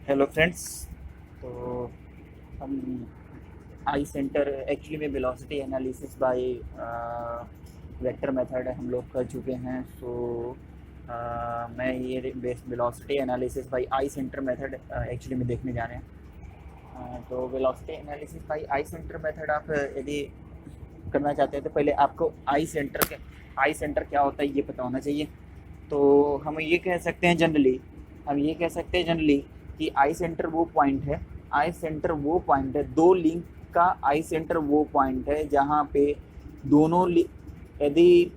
Hello friends. तो हम आई centre actually में velocity analysis by vector method हम लोग कर चुके हैं। मैं ये वेलोसिटी एनालिसिस बाय आई सेंटर मेथड एक्चुअली में देखने जा रहे हैं। तो वेलोसिटी एनालिसिस बाय आई सेंटर मेथड आप यदि करना चाहते हैं तो पहले आपको आई सेंटर क्या होता है ये पता होना चाहिए। तो हम ये कह सकते हैं जनरली कि आई सेंटर वो पॉइंट है। आई सेंटर वो पॉइंट है, दो लिंक का आई सेंटर वो पॉइंट है जहाँ पे दोनों यदि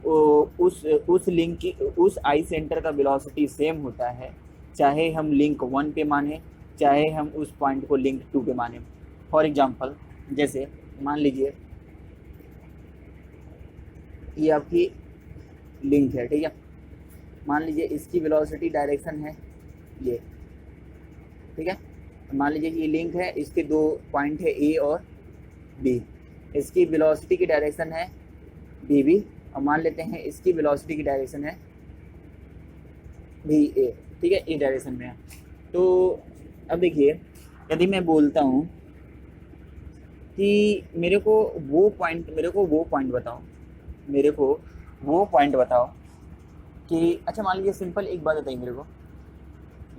उस लिंक की उस आई सेंटर का वेलोसिटी सेम होता है, चाहे हम लिंक 1 पे माने चाहे हम उस पॉइंट को लिंक 2 पे माने। फॉर एग्जांपल, जैसे मान लीजिए ये आपकी लिंक है, ठीक है। मान लीजिए इसकी वेलोसिटी डायरेक्शन है ये, ठीक है। मान लीजिए कि ये लिंक है, इसके दो पॉइंट है ए और बी। इसकी वेलोसिटी की डायरेक्शन है बी बी, और मान लेते हैं इसकी वेलोसिटी की डायरेक्शन है भी ए, ठीक है, इस डायरेक्शन में है। तो अब देखिए, यदि मैं बोलता हूँ कि मेरे को वो पॉइंट बताओ कि अच्छा, मान लीजिए सिंपल एक बात बताइए मेरे को,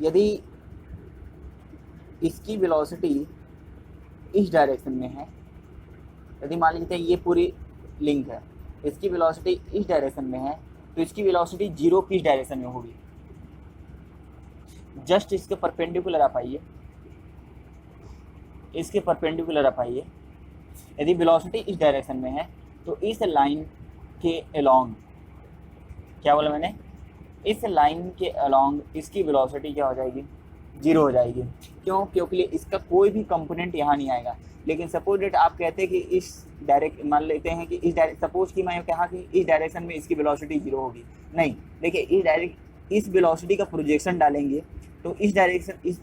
यदि इसकी वेलोसिटी इस डायरेक्शन में है, यदि मान लीजिए ये पूरी लिंक है, इसकी वेलोसिटी इस डायरेक्शन में है, तो इसकी वेलोसिटी जीरो किस डायरेक्शन में होगी? जस्ट इसके परपेंडिकुलर आप आइए, यदि वेलोसिटी इस डायरेक्शन में है तो इस लाइन के अलोंग, क्या बोला मैंने, इस लाइन के अलोंग इसकी वेलोसिटी क्या हो जाएगी? जीरो हो जाएगी। क्यों? क्योंकि इसका कोई भी कंपोनेंट यहाँ नहीं आएगा। लेकिन सपोज डेट आप कहते हैं कि इस डायरेक्ट मान लेते हैं कि सपोज कि मैं कहा कि इस डायरेक्शन में इसकी वेलोसिटी जीरो होगी। नहीं, देखिए इस वेलोसिटी का प्रोजेक्शन डालेंगे तो इस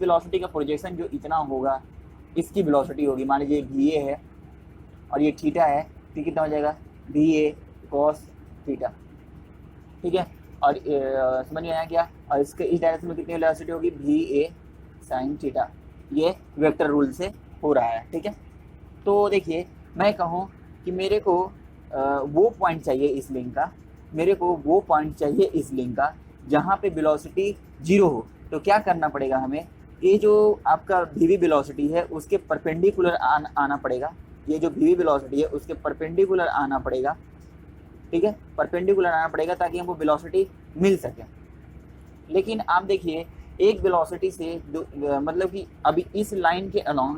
वेलोसिटी का प्रोजेक्शन जो इतना होगा इसकी वेलोसिटी होगी। मान लीजिए वी ए है और ये थीटा है, तो कितना हो जाएगा? वी ए कॉस थीटा, ठीक है। और समझ में आया क्या? और इसके इस डायरेक्शन में कितनी वेलोसिटी होगी? V A sine theta. ये वेक्टर रूल से हो रहा है, ठीक है। तो देखिए, मैं कहूँ कि मेरे को वो पॉइंट चाहिए इस लिंक का जहाँ पे वेलोसिटी जीरो हो। तो क्या करना पड़ेगा हमें? ये जो आपका वी वी वेलोसिटी है उसके परपेंडिकुलर आना पड़ेगा। ये जो वी वी वेलोसिटी है उसके परपेंडिकुलर आना पड़ेगा, ठीक है, परपेंडिकुलर आना पड़ेगा ताकि हमको वेलोसिटी मिल सके। लेकिन आप देखिए, एक वेलोसिटी से मतलब कि अभी इस लाइन के अलोंग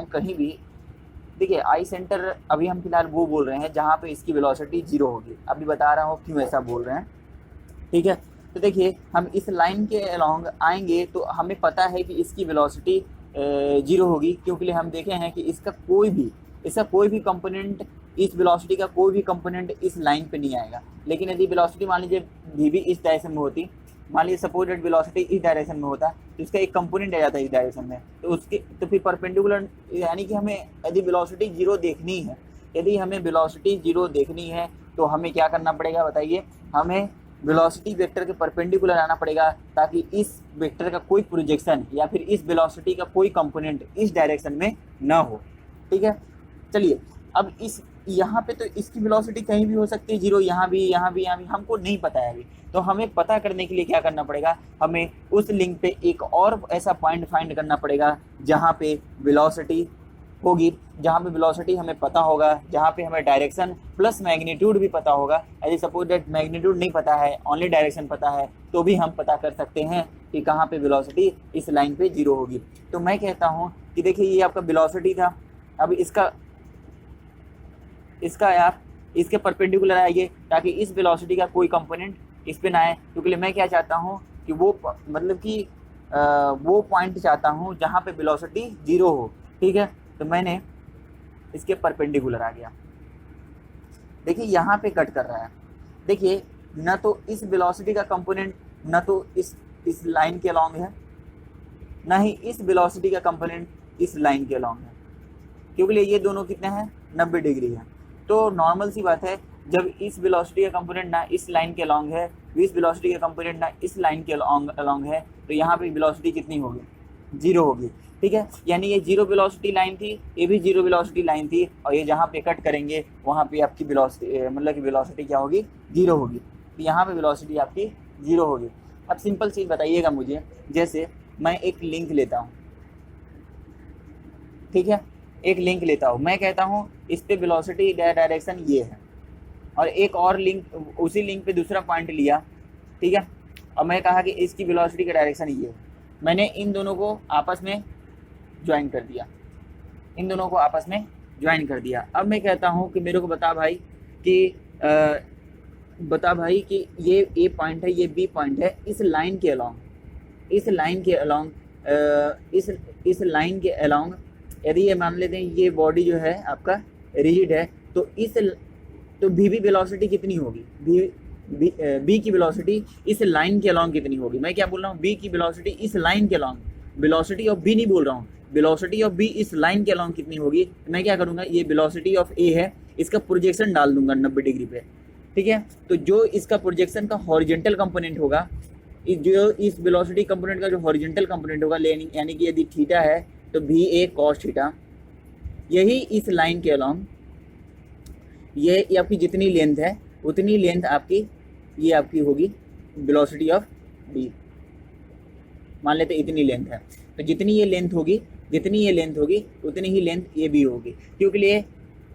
कहीं भी देखिए आई सेंटर अभी हम फिलहाल वो बोल रहे हैं जहाँ पे इसकी वेलोसिटी जीरो होगी। अभी बता रहा हूँ क्यों ऐसा बोल रहे हैं, ठीक है। तो देखिए, हम इस लाइन के अलोंग आएंगे तो हमें पता है कि इसकी वेलोसिटी जीरो होगी, क्योंकि हम देखे हैं कि इसका कोई भी कंपोनेंट, इस वेलोसिटी का कोई भी कंपोनेंट इस लाइन पे नहीं आएगा। लेकिन यदि वेलोसिटी मान लीजिए वी भी इस डायरेक्शन में होती, मान लीजिए सपोज दैट वेलोसिटी इस डायरेक्शन में होता, तो इसका एक कंपोनेंट आ जाता है इस डायरेक्शन में, तो फिर परपेंडिकुलर, यानी कि हमें यदि वेलोसिटी जीरो देखनी है तो हमें क्या करना पड़ेगा बताइए? हमें वेलोसिटी वेक्टर के परपेंडिकुलर आना पड़ेगा ताकि इस वेक्टर का कोई प्रोजेक्शन या फिर इस वेलोसिटी का कोई कंपोनेंट इस डायरेक्शन में ना हो, ठीक है। चलिए, अब इस यहाँ पे तो इसकी वेलोसिटी कहीं भी हो सकती है, जीरो, यहाँ भी, हमको नहीं पता है अभी। तो हमें पता करने के लिए क्या करना पड़ेगा? हमें उस लिंक पे एक और ऐसा पॉइंट फाइंड करना पड़ेगा जहाँ पे वेलोसिटी होगी, जहाँ पे वेलोसिटी हमें पता होगा, जहाँ पे हमें डायरेक्शन प्लस मैग्नीट्यूड भी पता होगा। यदि सपोज दैट मैग्नीट्यूड नहीं पता है, ओनली डायरेक्शन पता है, तो भी हम पता कर सकते हैं कि कहाँ पे वेलोसिटी इस लाइन पे जीरो होगी। तो मैं कहता हूँ कि देखिए, ये आपका वेलोसिटी था। अब इसका आप इसके परपेंडिकुलर आइए ताकि इस वेलोसिटी का कोई कंपोनेंट इस पे ना आए, क्योंकि मैं क्या चाहता हूँ कि वो पॉइंट चाहता हूँ जहाँ पे वेलोसिटी जीरो हो, ठीक है। तो मैंने इसके परपेंडिकुलर आ गया। देखिए, यहाँ पे कट कर रहा है। देखिए, न तो इस वेलोसिटी का कंपोनेंट न तो इस लाइन के अलोंग है, न ही इस वेलोसिटी का कंपोनेंट इस लाइन के अलोंग है, क्योंकि ये दोनों कितने हैं? 90 डिग्री है। तो नॉर्मल सी बात है जब इस वेलोसिटी का कंपोनेंट ना इस लाइन के अलॉन्ग है, इस वेलोसिटी का कंपोनेंट ना इस लाइन के अलॉन्ग है, तो यहाँ पे वेलोसिटी कितनी होगी? 0 होगी। ठीक है, यानी ये 0 वेलोसिटी लाइन थी, ये भी 0 वेलोसिटी लाइन थी, और ये जहाँ पे कट करेंगे वहाँ पे आपकी वेलोसिटी मतलब कि वेलोसिटी क्या होगी? 0 होगी। तो यहाँ पे वेलोसिटी आपकी 0 होगी। अब सिंपल चीज़ बताइएगा मुझे, जैसे मैं एक लिंक लेता हूँ, ठीक है, एक लिंक लेता हूँ, मैं कहता हूँ इस पे वेलोसिटी डायरेक्शन ये है, और एक और लिंक, उसी लिंक पे दूसरा पॉइंट लिया, ठीक है, और मैं कहा कि इसकी वेलोसिटी का डायरेक्शन ये है। मैंने इन दोनों को आपस में ज्वाइन कर दिया, इन दोनों को आपस में ज्वाइन कर दिया। अब मैं कहता हूँ कि मेरे को बता भाई कि ये ए पॉइंट है, ये बी पॉइंट है, इस लाइन के अलॉन्ग इस लाइन के अलॉन्ग यदि ये मान लेते हैं ये बॉडी जो है आपका रिजिड है, तो बी वेलोसिटी कितनी होगी? बी की वेलोसिटी इस लाइन के अलॉन्ग कितनी होगी? मैं क्या बोल रहा हूँ? बी की वेलोसिटी इस लाइन के अलॉन्ग, वेलोसिटी ऑफ बी नहीं बोल रहा हूँ, वेलोसिटी ऑफ बी इस लाइन के अलॉन्ग कितनी होगी? मैं क्या करूँगा, ये वेलोसिटी ऑफ ए है, इसका प्रोजेक्शन डाल दूंगा 90 डिग्री पे, ठीक है। तो जो इसका प्रोजेक्शन का हॉरिजेंटल कंपोनेंट होगा, जो इस वेलोसिटी कंपोनेंट का जो हॉरिजेंटल कंपोनेंट होगा, यानी कि यदि थीटा है तो भी ए कॉस थीटा, यही इस लाइन के अलॉन्ग ये आपकी जितनी लेंथ है उतनी लेंथ आपकी ये आपकी होगी वेलोसिटी ऑफ बी। मान लेते इतनी लेंथ है, तो जितनी ये लेंथ होगी उतनी ही लेंथ ये भी होगी। क्योंकि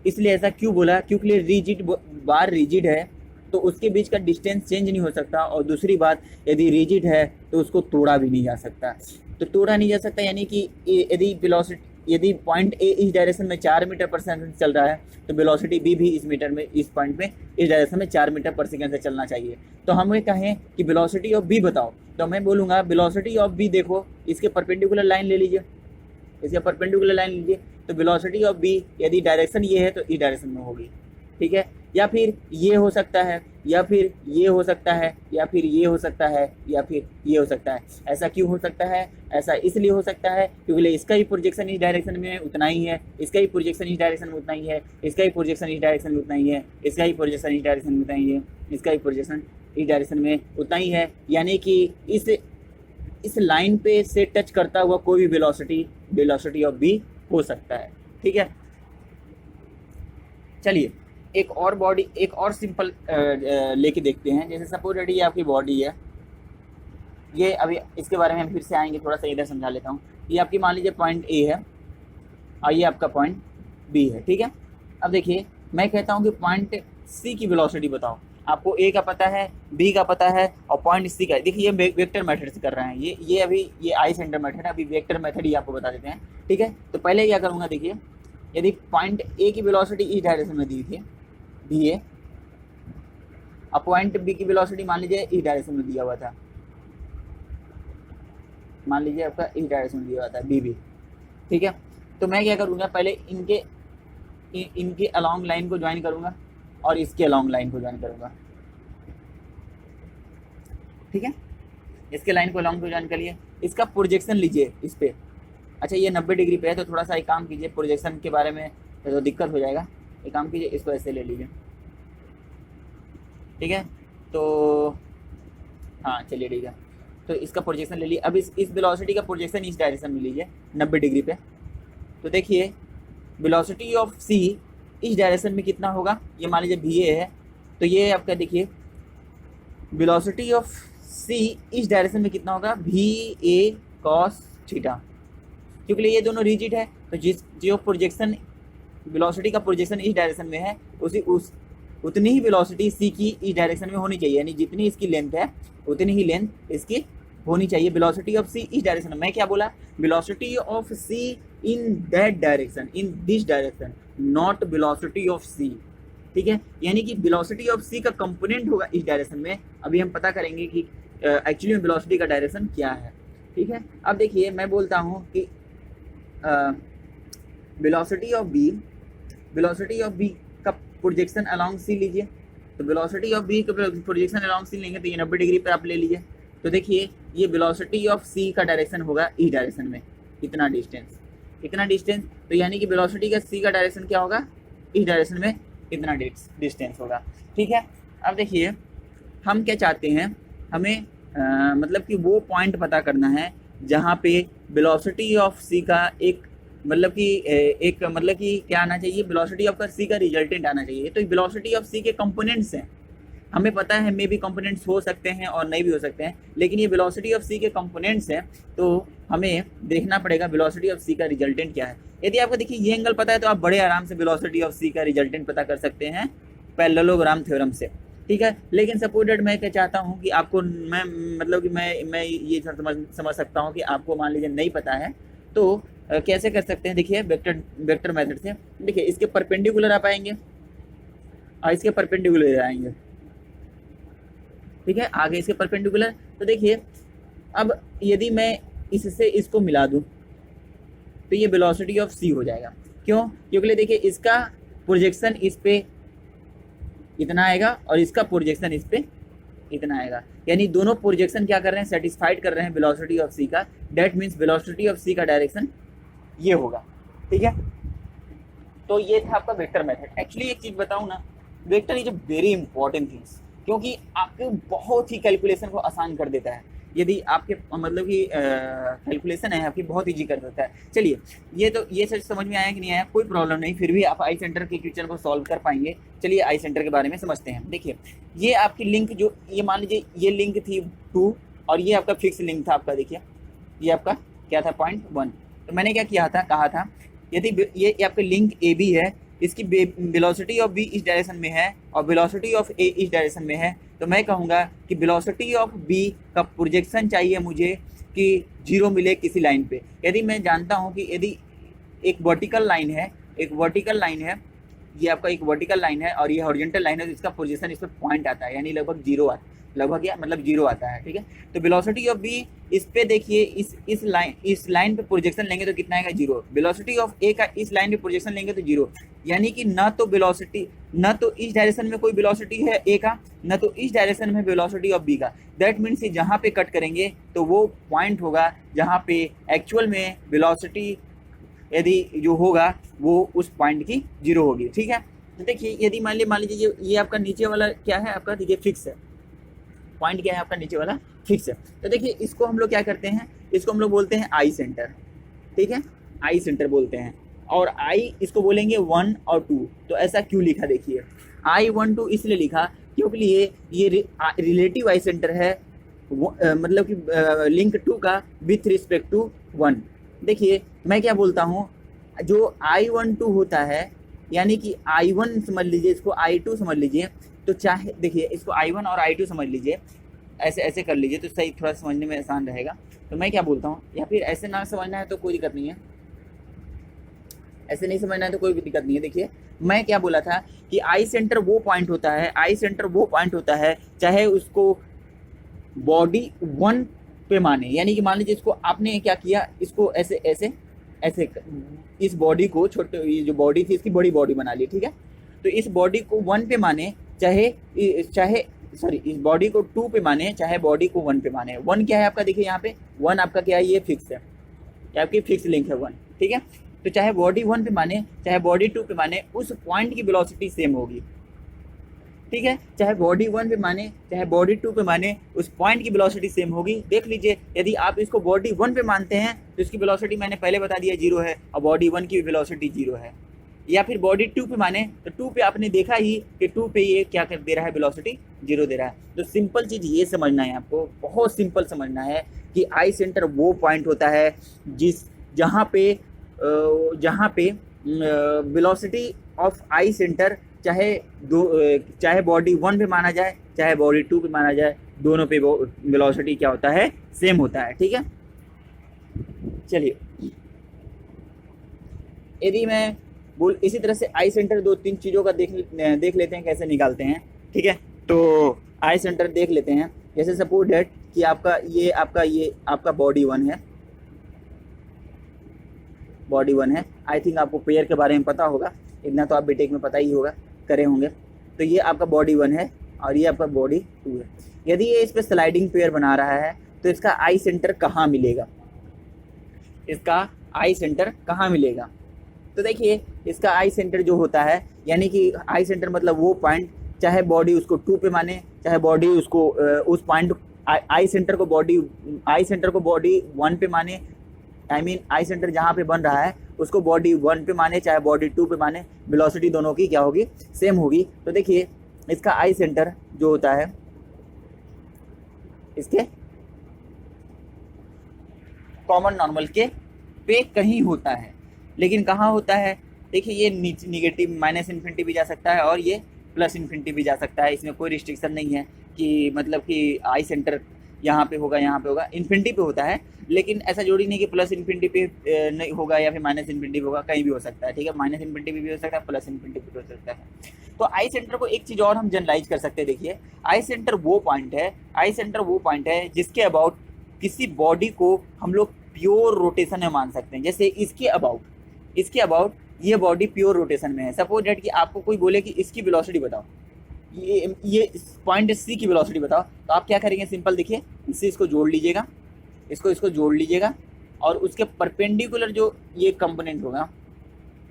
इसलिए ऐसा क्यों बोला? क्योंकि रिजिड बार रिजिड है तो उसके बीच का डिस्टेंस चेंज नहीं हो सकता, और दूसरी बात यदि रिजिड है तो उसको तोड़ा भी नहीं जा सकता। तो तोड़ा नहीं जा सकता यानी कि यदि पॉइंट ए इस डायरेक्शन में 4 मीटर पर सेकंड चल रहा है, तो वेलोसिटी बी भी इस पॉइंट में इस डायरेक्शन में 4 मीटर पर सेकंड से चलना चाहिए। तो हमें कहें कि वेलोसिटी ऑफ बी बताओ, तो मैं बोलूँगा वेलोसिटी ऑफ बी देखो, इसके परपेंडिकुलर लाइन ले लीजिए, इसके परपेंडिकुलर लाइन लीजिए, तो वेलोसिटी ऑफ बी यदि डायरेक्शन ये है तो इस डायरेक्शन में होगी, ठीक है। या फिर ये हो सकता है, या फिर ये हो सकता है, या फिर ये हो सकता है, या फिर ये हो सकता है। ऐसा क्यों हो सकता है? ऐसा इसलिए हो सकता है क्योंकि इसका ही प्रोजेक्शन इस डायरेक्शन में उतना ही है, इसका ही प्रोजेक्शन इस डायरेक्शन में उतना ही है, इसका ही प्रोजेक्शन इस डायरेक्शन में उतना ही है, इसका ही प्रोजेक्शन इस डायरेक्शन में उतना ही है, इसका ही प्रोजेक्शन इस डायरेक्शन में उतना ही है। यानी कि इस लाइन पे से टच करता हुआ कोई भी वेलोसिटी ऑफ बी हो सकता है, ठीक है। चलिए एक और सिंपल लेके देखते हैं। जैसे सपोज रेडी ये आपकी बॉडी है, ये अभी इसके बारे में हम फिर से आएंगे, थोड़ा सा इधर समझा लेता हूँ। ये आपकी मान लीजिए पॉइंट ए है और ये आपका पॉइंट बी है, ठीक है। अब देखिए मैं कहता हूँ कि पॉइंट सी की वेलोसिटी बताओ। आपको ए का पता है, बी का पता है और पॉइंट सी का। देखिए ये वेक्टर मेथड से कर रहे हैं, ये अभी ये आई सेंटर मेथड है, अभी वेक्टर मेथड ही आपको बता देते हैं, ठीक है। तो पहले क्या करूँगा, देखिए यदि पॉइंट ए की वेलोसिटी इस डायरेक्शन में दी थी डी ए, अब पॉइंट बी की वेलोसिटी मान लीजिए इस डायरेक्शन में दिया हुआ था, मान लीजिए आपका इस डायरेक्शन में दिया हुआ था बी भी, ठीक है। तो मैं क्या करूँगा, पहले इनके अलॉन्ग लाइन को ज्वाइन करूँगा और इसके अलॉन्ग लाइन को ज्वाइन करूँगा, ठीक है। इसके लाइन को अलॉन्ग को ज्वाइन कर लिए, इसका प्रोजेक्शन लीजिए इस पर। अच्छा ये 90 डिग्री पे है, तो थोड़ा सा एक काम कीजिए, प्रोजेक्शन के बारे में तो दिक्कत हो जाएगा। एक काम कीजिए, इसको ऐसे ले लीजिए, ठीक है। तो हाँ चलिए ठीक है, तो इसका प्रोजेक्शन ले लिए। अब इस वेलोसिटी का प्रोजेक्शन इस डायरेक्शन में लीजिए 90 डिग्री पे। तो देखिए वेलोसिटी ऑफ सी इस डायरेक्शन में कितना होगा, ये मान लीजिए भी ए है, तो ये आपका देखिए वेलोसिटी ऑफ सी इस डायरेक्शन में कितना होगा, भी ए कॉस थीटा। क्योंकि ये दोनों रिजिड है, तो जो प्रोजेक्शन वेलोसिटी का प्रोजेक्शन इस डायरेक्शन में है उतनी ही वेलोसिटी सी की इस डायरेक्शन में होनी चाहिए, यानी जितनी इसकी लेंथ है उतनी ही लेंथ इसकी होनी चाहिए। वेलोसिटी ऑफ सी इस डायरेक्शन में, मैं क्या बोला, velocity of C in that direction, in this direction, not velocity of C, ठीक है। यानी कि वेलोसिटी ऑफ सी का कंपोनेंट होगा इस डायरेक्शन में। अभी हम पता करेंगे कि एक्चुअली में वेलोसिटी का डायरेक्शन क्या है, ठीक है। अब देखिए मैं बोलता हूँ कि वेलोसिटी ऑफ बी का प्रोजेक्शन अलोंग सी लीजिए। तो वेलोसिटी ऑफ बी का प्रोजेक्शन अलोंग सी लेंगे तो ये 90 डिग्री पे आप ले लीजिए। तो देखिए ये वेलोसिटी ऑफ सी का डायरेक्शन होगा इस डायरेक्शन में, इतना डिस्टेंस। तो यानी कि वेलोसिटी का सी का डायरेक्शन क्या होगा, इस डायरेक्शन में इतना डिस्टेंस होगा। ठीक है, अब देखिए हम क्या चाहते हैं, हमें मतलब कि वो पॉइंट पता करना है जहाँ पे वेलोसिटी ऑफ सी का एक मतलब कि एक मतलब कि क्या आना चाहिए, वेलोसिटी ऑफ सी का रिजल्टेंट आना चाहिए। तो वेलोसिटी ऑफ सी के कंपोनेंट्स हैं, हमें पता है मे भी कंपोनेंट्स हो सकते हैं और नहीं भी हो सकते हैं, लेकिन ये वेलोसिटी ऑफ सी के कंपोनेंट्स हैं, तो हमें देखना पड़ेगा वेलोसिटी ऑफ सी का रिजल्टेंट क्या है। यदि आपको देखिए ये एंगल पता है तो आप बड़े आराम से वेलोसिटी ऑफ सी का रिजल्टेंट पता कर सकते हैं पैरेललोग्राम थ्योरम से। ठीक है, लेकिन सपोर्टेड मैं क्या चाहता हूँ कि आपको मैं मतलब कि मैं ये समझ सकता हूँ कि आपको मान लीजिए नहीं पता है, तो कैसे कर सकते हैं। देखिए वेक्टर मेथड से, देखिए इसके परपेंडिकुलर आप आएंगे और इसके परपेंडिकुलर आएंगे। ठीक है, आगे इसके परपेंडिकुलर, तो देखिए अब यदि मैं इससे इसको मिला दूं तो ये वेलोसिटी ऑफ सी हो जाएगा। क्यों? क्योंकि देखिए इसका प्रोजेक्शन इस पे इतना आएगा और इसका प्रोजेक्शन इस पे इतना आएगा, यानी दोनों प्रोजेक्शन क्या कर रहे हैं, सेटिस्फाइड कर रहे हैं वेलोसिटी ऑफ सी का। दैट मीन्स वेलोसिटी ऑफ सी का डायरेक्शन ये होगा। ठीक है, तो ये था आपका वेक्टर मेथड। एक्चुअली एक चीज बताऊं ना, vector is a very important things, क्योंकि आपके बहुत ही कैलकुलेशन को आसान कर देता है। यदि आपके मतलब कि कैलकुलेशन है आपकी बहुत ईजी कर देता है। चलिए ये सच समझ में आया कि नहीं आया, कोई प्रॉब्लम नहीं, फिर भी आप आई सेंटर के क्वेश्चन को सॉल्व कर पाएंगे। चलिए आई सेंटर के बारे में समझते हैं। देखिए ये आपकी लिंक, जो ये मान लीजिए ये लिंक थी 2 और ये आपका फिक्स लिंक था आपका। देखिए ये आपका क्या था, 0.1। तो मैंने क्या किया था, कहा था यदि ये आपका लिंक ए बी है, इसकी वेलोसिटी ऑफ बी इस डायरेक्शन में है और वेलोसिटी ऑफ ए इस डायरेक्शन में है, तो मैं कहूँगा कि वेलोसिटी ऑफ बी का प्रोजेक्शन चाहिए मुझे कि 0 मिले किसी लाइन पे। यदि मैं जानता हूँ कि यदि एक वर्टिकल लाइन है, ये आपका एक वर्टिकल लाइन है और ये हॉरिजॉन्टल लाइन है, तो इसका पोजीशन इस पर पॉइंट आता है, यानी लगभग 0 आता है, लगभग या मतलब 0 आता है। ठीक है, तो वेलोसिटी ऑफ बी इस पे देखिए इस लाइन पे प्रोजेक्शन लेंगे तो कितना आएगा, 0। वेलोसिटी ऑफ ए का इस लाइन पे प्रोजेक्शन लेंगे तो 0, यानी कि ना तो इस डायरेक्शन में कोई वेलोसिटी है ए का, ना तो इस डायरेक्शन में वेलोसिटी ऑफ बी का। दैट मीन्स जहाँ पे कट करेंगे तो वो पॉइंट होगा जहाँ पे एक्चुअल में वेलोसिटी यदि जो होगा वो उस पॉइंट की 0 होगी। ठीक है, तो देखिए यदि मान लीजिए ये आपका नीचे वाला क्या है, आपका देखिए फिक्स है, पॉइंट क्या है आपका नीचे वाला फिक्स है। तो देखिए इसको हम लोग क्या करते हैं, इसको हम लोग बोलते हैं आई सेंटर। ठीक है, आई सेंटर बोलते हैं, और आई इसको बोलेंगे 1 और 2। तो ऐसा क्यों लिखा, देखिए आई 1 2 इसलिए लिखा क्योंकि ये रिलेटिव आई सेंटर है, मतलब कि लिंक 2 का विथ रिस्पेक्ट टू 1। देखिए मैं क्या बोलता हूँ, जो I12 होता है, यानी कि I1 समझ लीजिए, इसको I2 समझ लीजिए, तो चाहे देखिए इसको I1 और I2 समझ लीजिए, ऐसे कर लीजिए तो सही, थोड़ा समझने में आसान रहेगा। तो मैं क्या बोलता हूँ, या फिर ऐसे ना समझना है तो कोई दिक्कत नहीं है, ऐसे नहीं समझना है तो कोई भी दिक्कत नहीं है। देखिए मैं क्या बोला था कि आई सेंटर वो पॉइंट होता है, चाहे उसको बॉडी 1 पे माने, यानी कि मान लीजिए इसको आपने क्या किया, इसको ऐसे इस बॉडी को छोटे, ये जो बॉडी थी इसकी बड़ी बॉडी बना ली। ठीक है, तो इस बॉडी को 1 पे माने, चाहे इस बॉडी को 2 पे माने, चाहे बॉडी को 1 पे माने। 1 क्या है आपका, देखिए यहाँ पे 1 आपका क्या है, ये फिक्स है, ये आपकी फिक्स लिंक है 1। ठीक है, तो चाहे बॉडी 1 पे माने चाहे बॉडी 2 पे माने, उस पॉइंट की वेलोसिटी सेम होगी। ठीक है, चाहे बॉडी 1 पे माने चाहे बॉडी 2 पे माने, उस पॉइंट की वेलोसिटी सेम होगी। देख लीजिए यदि आप इसको बॉडी 1 पे मानते हैं तो इसकी वेलोसिटी मैंने पहले बता दिया 0 है, और बॉडी 1 की वेलोसिटी 0 है। या फिर बॉडी 2 पे माने तो 2 पे आपने देखा ही कि 2 पे ये क्या कर दे रहा है, वेलोसिटी 0 दे रहा है। तो सिंपल चीज़ ये समझना है आपको, बहुत सिंपल समझना है कि आई सेंटर वो पॉइंट होता है जहाँ पे वेलोसिटी ऑफ आई सेंटर चाहे बॉडी 1 पे माना जाए चाहे बॉडी 2 पे माना जाए, दोनों पे वेलोसिटी क्या होता है, सेम होता है। ठीक है, चलिए यदि मैं इसी तरह से आई सेंटर 2-3 चीज़ों का देख लेते हैं कैसे निकालते हैं। ठीक है, तो आई सेंटर देख लेते हैं। जैसे सपोज दैट कि आपका बॉडी 1 है, आई थिंक आपको पेयर के बारे में पता होगा, इतना तो आप बीटेक में पता ही होगा, करे होंगे। तो ये आपका बॉडी 1 है और ये आपका बॉडी 2 है। यदि ये इस पर स्लाइडिंग पेयर बना रहा है तो इसका आई सेंटर कहाँ मिलेगा, तो तो देखिए इसका आई सेंटर जो होता है, यानी कि आई सेंटर मतलब वो पॉइंट, चाहे बॉडी उसको 2 पे माने, चाहे बॉडी उसको उस पॉइंट आई सेंटर को बॉडी 1 पे माने, आई मीन आई सेंटर जहाँ पे बन रहा है उसको बॉडी 1 पे माने चाहे बॉडी 2 पे माने, वेलोसिटी दोनों की क्या होगी, सेम होगी। तो देखिए इसका आई सेंटर जो होता है इसके कॉमन नॉर्मल के पे कहीं होता है, लेकिन कहाँ होता है, देखिए ये निगेटिव माइनस इन्फिनिटी भी जा सकता है और ये प्लस इन्फिनिटी भी जा सकता है। इसमें कोई रिस्ट्रिक्शन नहीं है कि मतलब कि आई सेंटर यहाँ पे होगा, यहाँ पे होगा, इन्फिनिटी पे होता है, लेकिन ऐसा जरूरी नहीं कि प्लस इन्फिनिटी पे नहीं होगा या फिर माइनस इन्फिनिटी पे होगा, कहीं भी हो सकता है। ठीक है, माइनस इन्फिनिटी भी हो सकता है, प्लस इन्फिनिटी भी हो सकता है। तो आई सेंटर को एक चीज़ और हम जनरलाइज कर सकते हैं। देखिए आई सेंटर वो पॉइंट है जिसके अबाउट किसी बॉडी को हम लोग प्योर रोटेशन में मान सकते हैं। जैसे इसके अबाउट ये बॉडी प्योर रोटेशन में है। सपोज डेट कि आपको कोई बोले कि इसकी वेलोसिटी बताओ, ये पॉइंट सी की वेलोसिटी बताओ, तो आप क्या करेंगे, सिंपल देखिए, इससे इसको जोड़ लीजिएगा, इसको जोड़ लीजिएगा, और उसके परपेंडिकुलर जो ये कंपोनेंट होगा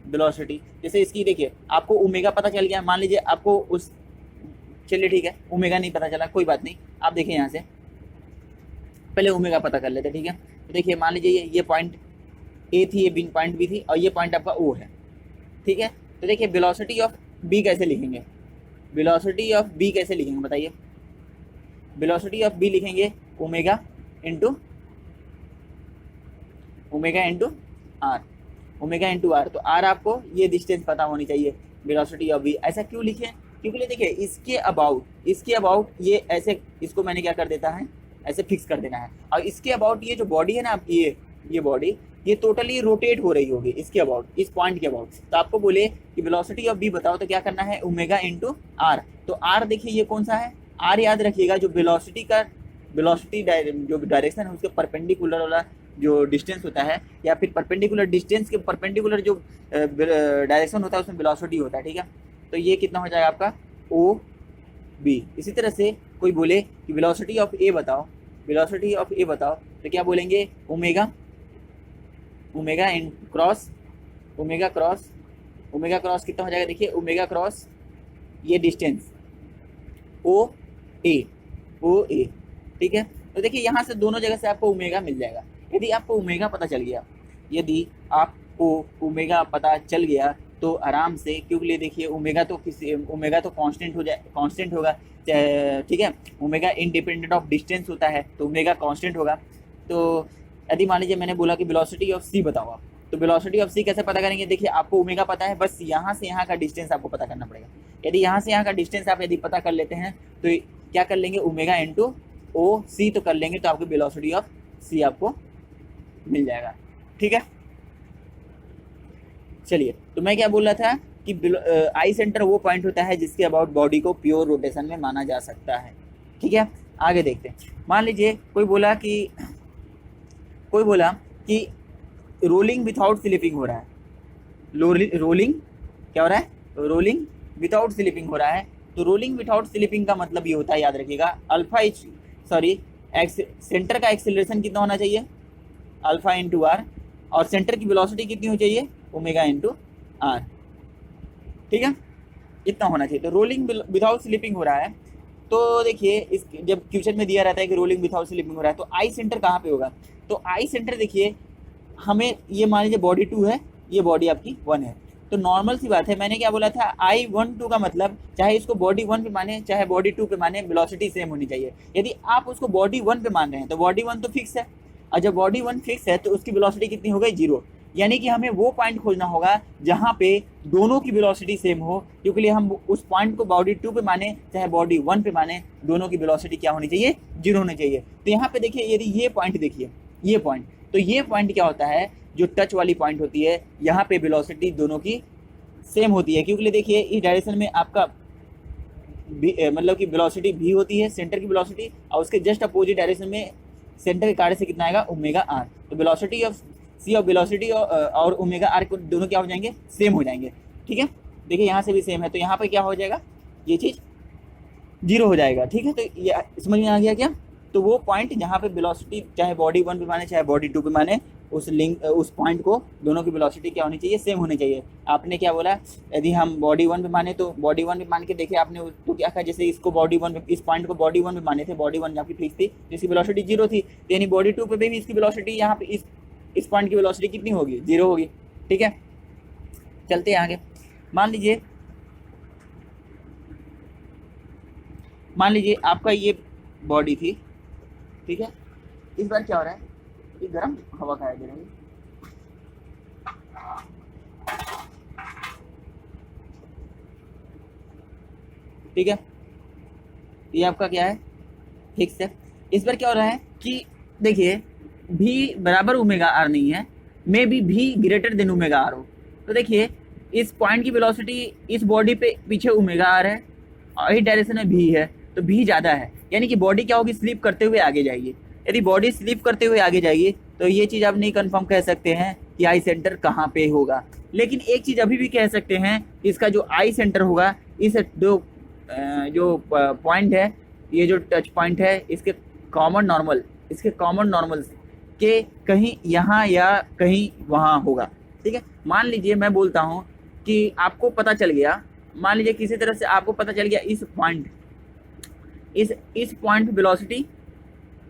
वेलोसिटी, जैसे इसकी देखिए आपको ओमेगा पता चल गया, मान लीजिए आपको उस, चलिए ठीक है ओमेगा नहीं पता चला, कोई बात नहीं, आप देखिए यहाँ से पहले ओमेगा पता कर लेते, ठीक है। तो देखिए मान लीजिए ये पॉइंट ए थी, ये पॉइंट बी थी, और ये पॉइंट आपका ओ है, ठीक है। तो देखिए वेलोसिटी ऑफ बी कैसे लिखेंगे, बताइए, वेलोसिटी ऑफ बी लिखेंगे ओमेगा इंटू आर, तो आर आपको ये डिस्टेंस पता होनी चाहिए, वेलोसिटी ऑफ बी। ऐसा क्यों लिखे, क्योंकि देखिए इसके अबाउट ये ऐसे, इसको मैंने क्या कर देता है, ऐसे फिक्स कर देना है, और इसके अबाउट ये जो बॉडी है ना आपकी, ये बॉडी ये टोटली रोटेट हो रही होगी इसके अबाउट, इस पॉइंट के अबाउट। तो आपको बोले कि वेलोसिटी ऑफ बी बताओ, तो क्या करना है, ओमेगा इंटू आर। तो आर देखिए ये कौन सा है, आर याद रखिएगा जो वेलोसिटी जो डायरेक्शन है उसके परपेंडिकुलर वाला जो डिस्टेंस होता है, या फिर परपेंडिकुलर डिस्टेंस के परपेंडिकुलर जो डायरेक्शन होता है उसमें वेलोसिटी होता है, ठीक है। तो ये कितना हो जाएगा आपका ओ बी। इसी तरह से कोई बोले कि वेलोसिटी ऑफ ए बताओ, तो क्या बोलेंगे, ओमेगा क्रॉस कितना हो जाएगा, देखिए ओमेगा क्रॉस ये डिस्टेंस ओ ए, ठीक है। तो देखिए यहाँ से दोनों जगह से आपको ओमेगा मिल जाएगा। यदि आपको ओमेगा पता चल गया, तो आराम से, क्योंकि देखिए ओमेगा तो कांस्टेंट होगा, ठीक है, ओमेगा इंडिपेंडेंट ऑफ डिस्टेंस होता है, तो ओमेगा कांस्टेंट होगा। तो यदि मान लीजिए मैंने बोला कि वेलोसिटी ऑफ सी बताओ आप, तो वेलोसिटी ऑफ सी कैसे पता करेंगे, देखिए आपको ओमेगा पता है, बस यहाँ से यहाँ का डिस्टेंस आपको पता करना पड़ेगा। यदि यहाँ से यहाँ का डिस्टेंस आप यदि पता कर लेते हैं, तो क्या कर लेंगे, ओमेगा इंटू ओ सी तो कर लेंगे, तो आपकी वेलोसिटी ऑफ सी आपको मिल जाएगा, ठीक है। चलिए, तो मैं क्या बोल रहा था कि आई सेंटर वो पॉइंट होता है जिसके अबाउट बॉडी को प्योर रोटेशन में माना जा सकता है, ठीक है। आगे देखते हैं, मान लीजिए कोई बोला कि रोलिंग विथआउट स्लिपिंग हो रहा है, रोलिंग क्या हो रहा है, रोलिंग विथआउट स्लिपिंग हो रहा है। तो रोलिंग विथआउट स्लिपिंग का मतलब ये होता है, याद रखिएगा, सेंटर का एक्सेलरेशन कितना होना चाहिए, अल्फा इंटू आर, और सेंटर की वेलोसिटी कितनी होनी चाहिए, ओमेगा इंटू आर, ठीक है, इतना होना चाहिए। तो रोलिंग विदाउट स्लिपिंग हो रहा है, तो देखिए इस जब क्वेश्चन में दिया रहता है कि रोलिंग विदाउट स्लिपिंग हो रहा है, तो आई सेंटर कहाँ पे होगा, तो आई सेंटर देखिए हमें, ये मान लीजिए बॉडी 2 है, ये बॉडी आपकी 1 है, तो नॉर्मल सी बात है, मैंने क्या बोला था, I12 का मतलब चाहे इसको बॉडी 1 पे माने चाहे बॉडी 2 पे माने, वेलोसिटी सेम होनी चाहिए। यदि आप उसको बॉडी 1 पे मान रहे हैं तो बॉडी 1 तो फिक्स है, और जब बॉडी 1 फिक्स है तो उसकी वेलोसिटी कितनी हो गई, 0। यानी कि हमें वो पॉइंट खोजना होगा जहाँ पे दोनों की वेलोसिटी सेम हो, क्योंकि हम उस पॉइंट को बॉडी 2 पे माने चाहे बॉडी 1 पे माने, दोनों की वेलोसिटी क्या होनी चाहिए, 0 होनी चाहिए। तो यहाँ पे देखिए, यदि ये पॉइंट देखिए, ये पॉइंट, तो ये पॉइंट क्या होता है, जो टच वाली पॉइंट होती है, यहाँ पे वेलोसिटी दोनों की सेम होती है, क्योंकि देखिए इस डायरेक्शन में आपका मतलब कि वेलोसिटी भी होती है, सेंटर की वेलोसिटी, और उसके जस्ट अपोजिट डायरेक्शन में सेंटर के कार्य से कितना आएगा, ओमेगा आर। तो वेलोसिटी ऑफ सी और वेलोसिटी और ओमेगा आर को दोनों क्या हो जाएंगे, सेम हो जाएंगे, ठीक है। देखिए यहाँ से भी सेम है, तो यहाँ पे क्या हो जाएगा, ये चीज़ 0 हो जाएगा, ठीक है। तो ये समझ में आ गया क्या, तो वो पॉइंट जहाँ पे वेलोसिटी चाहे बॉडी 1 पे माने चाहे बॉडी 2 पे माने, उस लिंक उस पॉइंट को दोनों की वेलोसिटी क्या होनी चाहिए, सेम होनी चाहिए। आपने क्या बोला, यदि हम बॉडी 1 पे माने तो बॉडी 1 पे मान के देखिए आपने तो क्या कहा, जैसे इसको बॉडी 1 पे, इस पॉइंट को बॉडी 1 पे माने थे, बॉडी 1 आपकी फिक्स थी जिसकी वेलोसिटी 0 थी, तो यानी बॉडी 2 पे भी इसकी वेलोसिटी यहाँ पे इस पॉइंट की वेलोसिटी कितनी होगी, 0 होगी। ठीक है, चलते हैं आगे। मान लीजिए आपका ये बॉडी थी, ठीक है। इस बार क्या हो रहा है, ये गर्म हवा खाया दे रही है, ठीक है। ये आपका क्या है, फिक्स है। इस बार क्या हो रहा है कि देखिए भी बराबर ओमेगा आर नहीं है, मे बी भी ग्रेटर देन ओमेगा आर हो। तो देखिए इस पॉइंट की वेलोसिटी इस बॉडी पे पीछे ओमेगा आर है और इस डायरेक्शन में भी है, तो भी ज़्यादा है, यानी कि बॉडी क्या होगी, स्लिप करते हुए आगे जाएगी। यदि बॉडी स्लिप करते हुए आगे जाएगी तो ये चीज़ आप नहीं कंफर्म कह सकते हैं कि आई सेंटर कहाँ पे होगा। लेकिन एक चीज़ अभी भी कह सकते हैं, इसका जो आई सेंटर होगा इस जो पॉइंट है, ये जो टच पॉइंट है, इसके कॉमन नॉर्मल के कहीं यहाँ या कहीं वहाँ होगा। ठीक है, मान लीजिए मैं बोलता हूँ कि आपको पता चल गया, मान लीजिए किसी तरह से आपको पता चल गया इस पॉइंट वेलोसिटी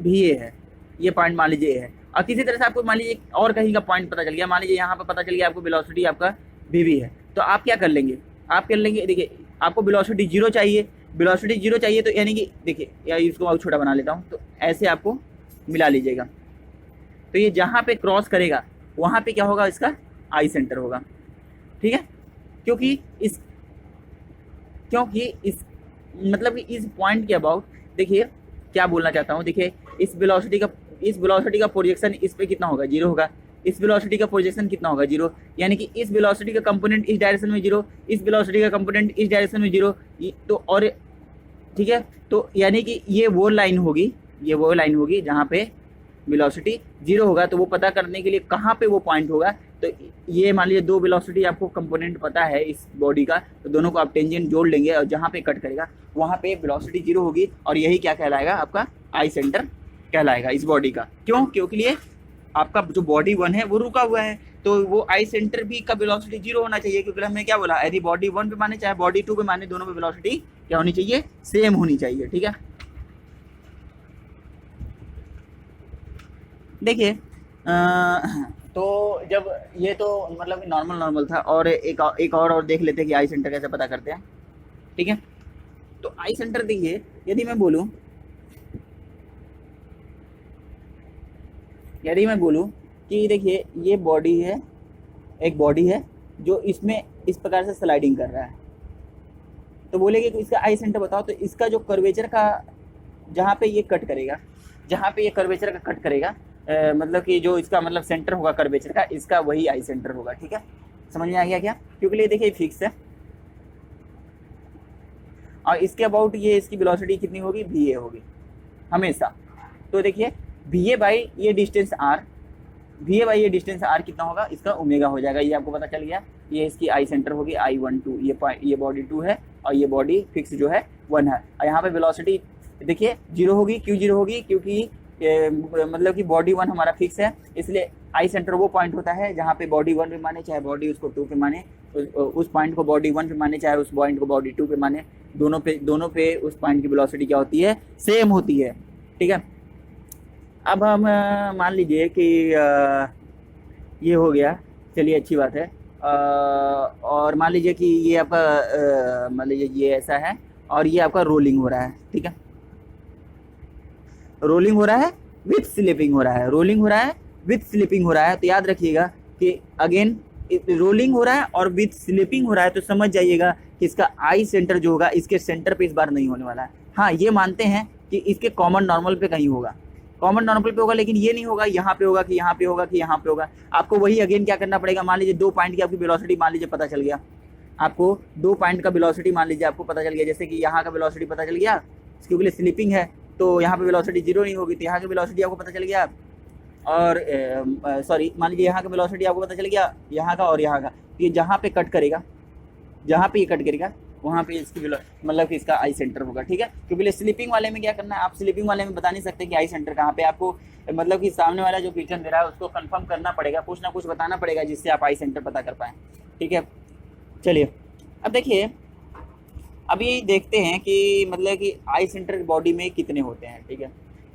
भी ये है, ये पॉइंट मान लीजिए है, और किसी तरह से आपको मान लीजिए और कहीं का पॉइंट पता चल गया, मान लीजिए यहाँ पर पता चल गया आपको वेलोसिटी आपका भी है, तो आप क्या कर लेंगे, देखिए आपको वेलोसिटी 0 चाहिए, तो यानी कि देखिए या इसको और छोटा बना लेता हूँ, तो ऐसे आपको मिला लीजिएगा, तो ये जहाँ पे क्रॉस करेगा वहाँ पे क्या होगा, इसका आई सेंटर होगा। ठीक है, क्योंकि इस मतलब कि इस पॉइंट के अबाउट देखिए क्या बोलना चाहता हूँ, देखिए इस वेलोसिटी का प्रोजेक्शन इस पे कितना होगा, 0 होगा। इस वेलोसिटी का प्रोजेक्शन कितना होगा, 0, यानी कि इस वेलोसिटी का कंपोनेंट इस डायरेक्शन में 0, इस वेलोसिटी का कंपोनेंट इस डायरेक्शन में 0, तो और ठीक है, तो यानी कि ये वो लाइन होगी जहाँ पे वेलोसिटी 0 होगा। तो वो पता करने के लिए कहाँ पे वो पॉइंट होगा, तो ये मान लीजिए 2 वेलोसिटी आपको कंपोनेंट पता है इस बॉडी का, तो दोनों को आप टेंजेंट जोड़ लेंगे और जहाँ पे कट करेगा वहाँ पे वेलोसिटी 0 होगी, और यही क्या कहलाएगा, आपका आई सेंटर कहलाएगा इस बॉडी का। क्योंकि लिए आपका जो बॉडी 1 है वो रुका हुआ है, तो वो आई सेंटर भी का वेलोसिटी 0 होना चाहिए, क्योंकि हमने क्या बोला, यदि बॉडी 1 पे माने चाहे बॉडी 2 पे माने, दोनों पे वेलोसिटी क्या होनी चाहिए, सेम होनी चाहिए। ठीक है, देखिए तो जब ये तो मतलब नॉर्मल था, और एक और देख लेते हैं कि आई सेंटर कैसे पता करते हैं। ठीक है, तो आई सेंटर देखिए, यदि मैं बोलूं कि देखिए ये बॉडी है, एक बॉडी है जो इसमें इस प्रकार से स्लाइडिंग कर रहा है, तो बोलेंगे कि इसका आई सेंटर बताओ, तो इसका जो कर्वेचर का जहाँ पे ये कर्वेचर का कट करेगा, मतलब कि जो इसका मतलब सेंटर होगा कर्वेचर का, इसका वही आई सेंटर होगा। ठीक है, समझ में आ गया क्या, क्योंकि ये देखिए फिक्स है, और इसके अबाउट ये इसकी वेलोसिटी कितनी होगी, भी होगी हमेशा। तो देखिए भी बाई ये डिस्टेंस आर, कितना होगा, इसका ओमेगा हो जाएगा, ये आपको पता चल गया। ये इसकी आई सेंटर होगी I12, ये बॉडी 2 है और ये बॉडी फिक्स जो है 1 है, और यहाँ पे वेलोसिटी देखिए 0 होगी। क्यों 0 होगी, क्योंकि मतलब कि बॉडी 1 हमारा फिक्स है, इसलिए आई सेंटर वो पॉइंट होता है जहाँ पे बॉडी 1 पे माने चाहे बॉडी उसको 2 पे माने, उस पॉइंट को बॉडी 1 पे माने चाहे उस पॉइंट को बॉडी 2 पे माने, दोनों पे उस पॉइंट की वेलोसिटी क्या होती है, सेम होती है। ठीक है, अब हम मान लीजिए कि ये हो गया, चलिए अच्छी बात है, और मान लीजिए कि ये आपका मान लीजिए ये ऐसा है और ये आपका रोलिंग हो रहा है। ठीक है, रोलिंग हो रहा है विथ स्लिपिंग हो रहा है, तो याद रखिएगा कि अगेन रोलिंग हो रहा है और विथ स्लिपिंग हो रहा है, तो समझ जाइएगा कि इसका आई सेंटर जो होगा इसके सेंटर पे इस बार नहीं होने वाला है। हाँ, ये मानते हैं कि इसके कॉमन नॉर्मल पे कहीं होगा, लेकिन ये नहीं होगा यहाँ पे होगा कि यहाँ पे होगा कि यहाँ पे होगा। आपको वही अगेन क्या करना पड़ेगा, मान लीजिए 2 पॉइंट की आपकी वेलोसिटी मान लीजिए पता चल गया, आपको 2 पॉइंट का वेलोसिटी मान लीजिए आपको पता चल गया, जैसे कि यहाँ का वेलोसिटी पता चल गया, क्योंकि स्लिपिंग है तो यहाँ पे वेलोसिटी 0 नहीं होगी, तो यहाँ की वेलोसिटी आपको पता चल गया, और सॉरी मान लीजिए यहाँ का वेलोसिटी आपको पता चल गया, यहाँ का और यहाँ का, ये जहाँ पे ये कट करेगा वहाँ पे इसकी मतलब कि इसका आई सेंटर होगा, ठीक है। क्योंकि स्लीपिंग वाले में क्या करना है, आप स्लीपिंग वाले में बता नहीं सकते कि आई सेंटर कहाँ पे, आपको मतलब कि सामने वाला जो क्वेश्चन दे रहा है उसको कंफर्म करना पड़ेगा, कुछ ना कुछ बताना पड़ेगा जिससे आप आई सेंटर पता कर पाएँ, ठीक है। चलिए अब देखिए, अभी देखते हैं कि मतलब कि आई सेंटर बॉडी में कितने होते हैं, ठीक है।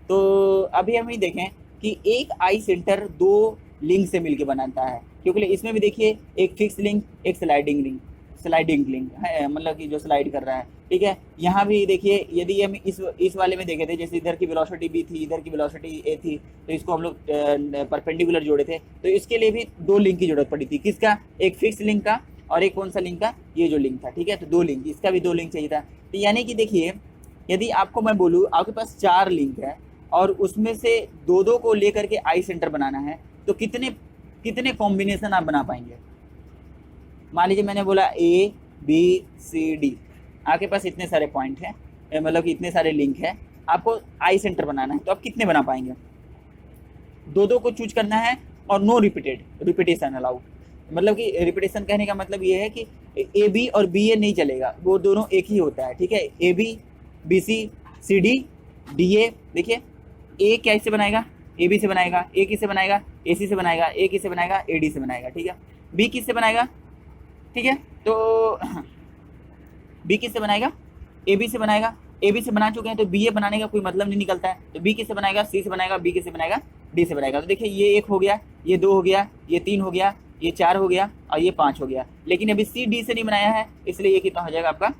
तो अभी हम ये देखें कि एक आई सेंटर दो लिंक से मिलकर बनाता है, क्योंकि इसमें भी देखिए एक फिक्स लिंक, एक स्लाइडिंग लिंक है, मतलब कि जो स्लाइड कर रहा है, ठीक है। यहाँ भी देखिए, यदि हम इस वाले में देखे थे, जैसे इधर की वेलोसिटी बी थी, इधर की वेलोसिटी ए थी, तो इसको हम लोग परपेंडिकुलर जोड़े थे, तो इसके लिए भी दो लिंक की जरूरत पड़ी थी। किसका? एक फिक्स लिंक का और एक कौन सा लिंक का, ये जो लिंक था, ठीक है। तो दो लिंक, इसका भी दो लिंक चाहिए था। तो यानी कि देखिए, यदि आपको मैं बोलूँ आपके पास 4 लिंक है और उसमें से दो दो को लेकर के आई सेंटर बनाना है, तो कितने कितने कॉम्बिनेशन आप बना पाएंगे? मान लीजिए मैंने बोला ए बी सी डी, आपके पास इतने सारे पॉइंट हैं, मतलब कि इतने सारे लिंक है, आपको आई सेंटर बनाना है, तो आप कितने बना पाएंगे? दो दो को चूज करना है और नो रिपीटेशन अलाउड। मतलब कि रिपीटेशन कहने का मतलब ये है कि ए बी और बी ए नहीं चलेगा, वो दोनों एक ही होता है, ठीक है। A B C C D D A. देखिए ए कैसे बनाएगा? ए बी से बनाएगा, ए किससे बनाएगा? ए सी से बनाएगा, ए किससे बनाएगा? ए डी से बनाएगा, ठीक है। बी किससे बनाएगा? ठीक है, तो बी किससे बनाएगा? ए बी से बनाएगा। ए बी से बना चुके हैं तो बी ए बनाने का कोई मतलब नहीं निकलता है, तो बी किससे बनाएगा? सी से बनाएगा। बी किससे बनाएगा? डी से बनाएगा। तो देखिए ये 1 हो गया, ये 2 हो गया, ये 3 हो गया, ये 4 हो गया और ये 5 हो गया। लेकिन अभी सी डी से नहीं बनाया है, इसलिए ये कितना हो जाएगा आपका?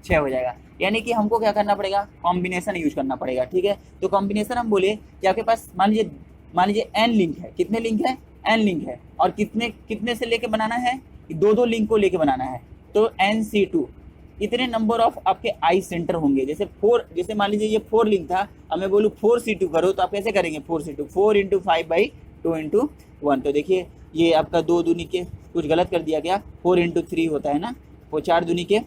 6 हो जाएगा। यानी कि हमको क्या करना पड़ेगा? कॉम्बिनेशन यूज करना पड़ेगा, ठीक है। तो कॉम्बिनेशन हम बोले कि आपके पास मान लीजिए एन लिंक है। कितने लिंक है? एन लिंक है। और कितने से लेके बनाना है? दो लिंक को लेके बनाना है, तो NC2 इतने नंबर ऑफ आपके आई सेंटर होंगे। जैसे मान लीजिए ये 4 लिंक था, अब मैं बोलूँ 4C2 करो, तो आप कैसे करेंगे? 4C2 4 × 5/2 × 1। तो देखिए ये आपका 2 दूनी के कुछ गलत कर दिया गया, 4 × 3 होता है ना, वो 4 दूनी के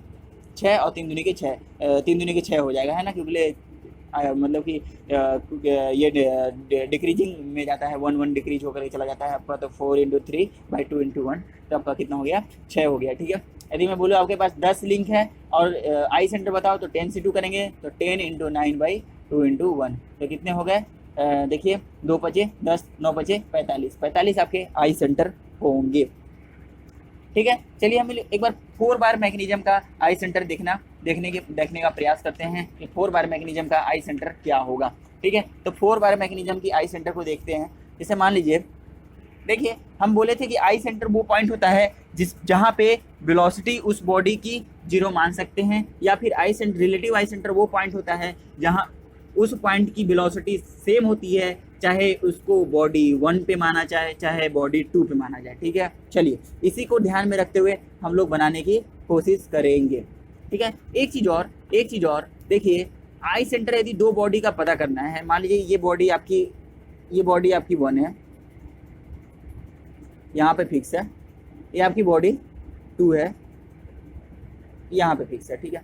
6 और 3 दूनी के 6, 3 दूनी के 6 हो जाएगा, है ना। क्योंकि मतलब कि ये डिक्रीजिंग में जाता है, 1 डिक्रीज होकर चला जाता है आपका। तो 4 × 3/2 × 1, तो आपका कितना हो गया? 6 हो गया, ठीक है। यदि मैं बोलूँ आपके पास 10 लिंक है और आई सेंटर बताओ, तो 10C2 करेंगे, तो 10 × 9/2 × 1, तो कितने हो गए? देखिए 2 बचे 10, 9 बचे 45 आपके आई सेंटर होंगे, ठीक है। चलिए हम एक बार 4 बार मैकेनिज्म का आई सेंटर देखने का प्रयास करते हैं कि 4 बार मैकेनिज्म का आई सेंटर क्या होगा, ठीक है। तो 4 बार मैकेनिज्म की आई सेंटर को देखते हैं। जैसे मान लीजिए, देखिए हम बोले थे कि आई सेंटर वो पॉइंट होता है जहाँ पे वेलोसिटी उस बॉडी की 0 मान सकते हैं, या फिर रिलेटिव आई सेंटर वो पॉइंट होता है जहाँ उस पॉइंट की वेलोसिटी सेम होती है, चाहे उसको बॉडी 1 पे माना जाए चाहे बॉडी 2 पे माना जाए, ठीक है। चलिए इसी को ध्यान में रखते हुए हम लोग बनाने की कोशिश करेंगे, ठीक है। एक चीज़ और देखिए, आई सेंटर यदि 2 बॉडी का पता करना है, मान लीजिए ये बॉडी आपकी 1 है, यहाँ पे फिक्स है, ये आपकी बॉडी 2 है, यहाँ पे फिक्स है, ठीक है।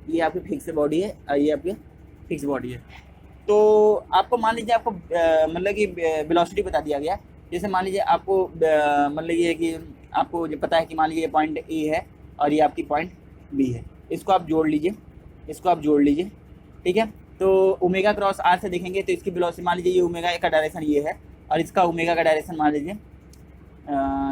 ये आपकी फिक्स बॉडी है और ये आपकी फिक्स बॉडी है। तो आपको मान लीजिए आपको मतलब कि वेलोसिटी बता दिया गया। जैसे मान लीजिए आपको मतलब ये कि आपको जो पता है कि मान लीजिए ये पॉइंट ए है और ये आपकी पॉइंट बी है, इसको आप जोड़ लीजिए, ठीक है। तो ओमेगा क्रॉस आर से देखेंगे तो इसकी वेलोसिटी, मान लीजिए ये ओमेगा का डायरेक्शन ये है और इसका ओमेगा का डायरेक्शन मान लीजिए,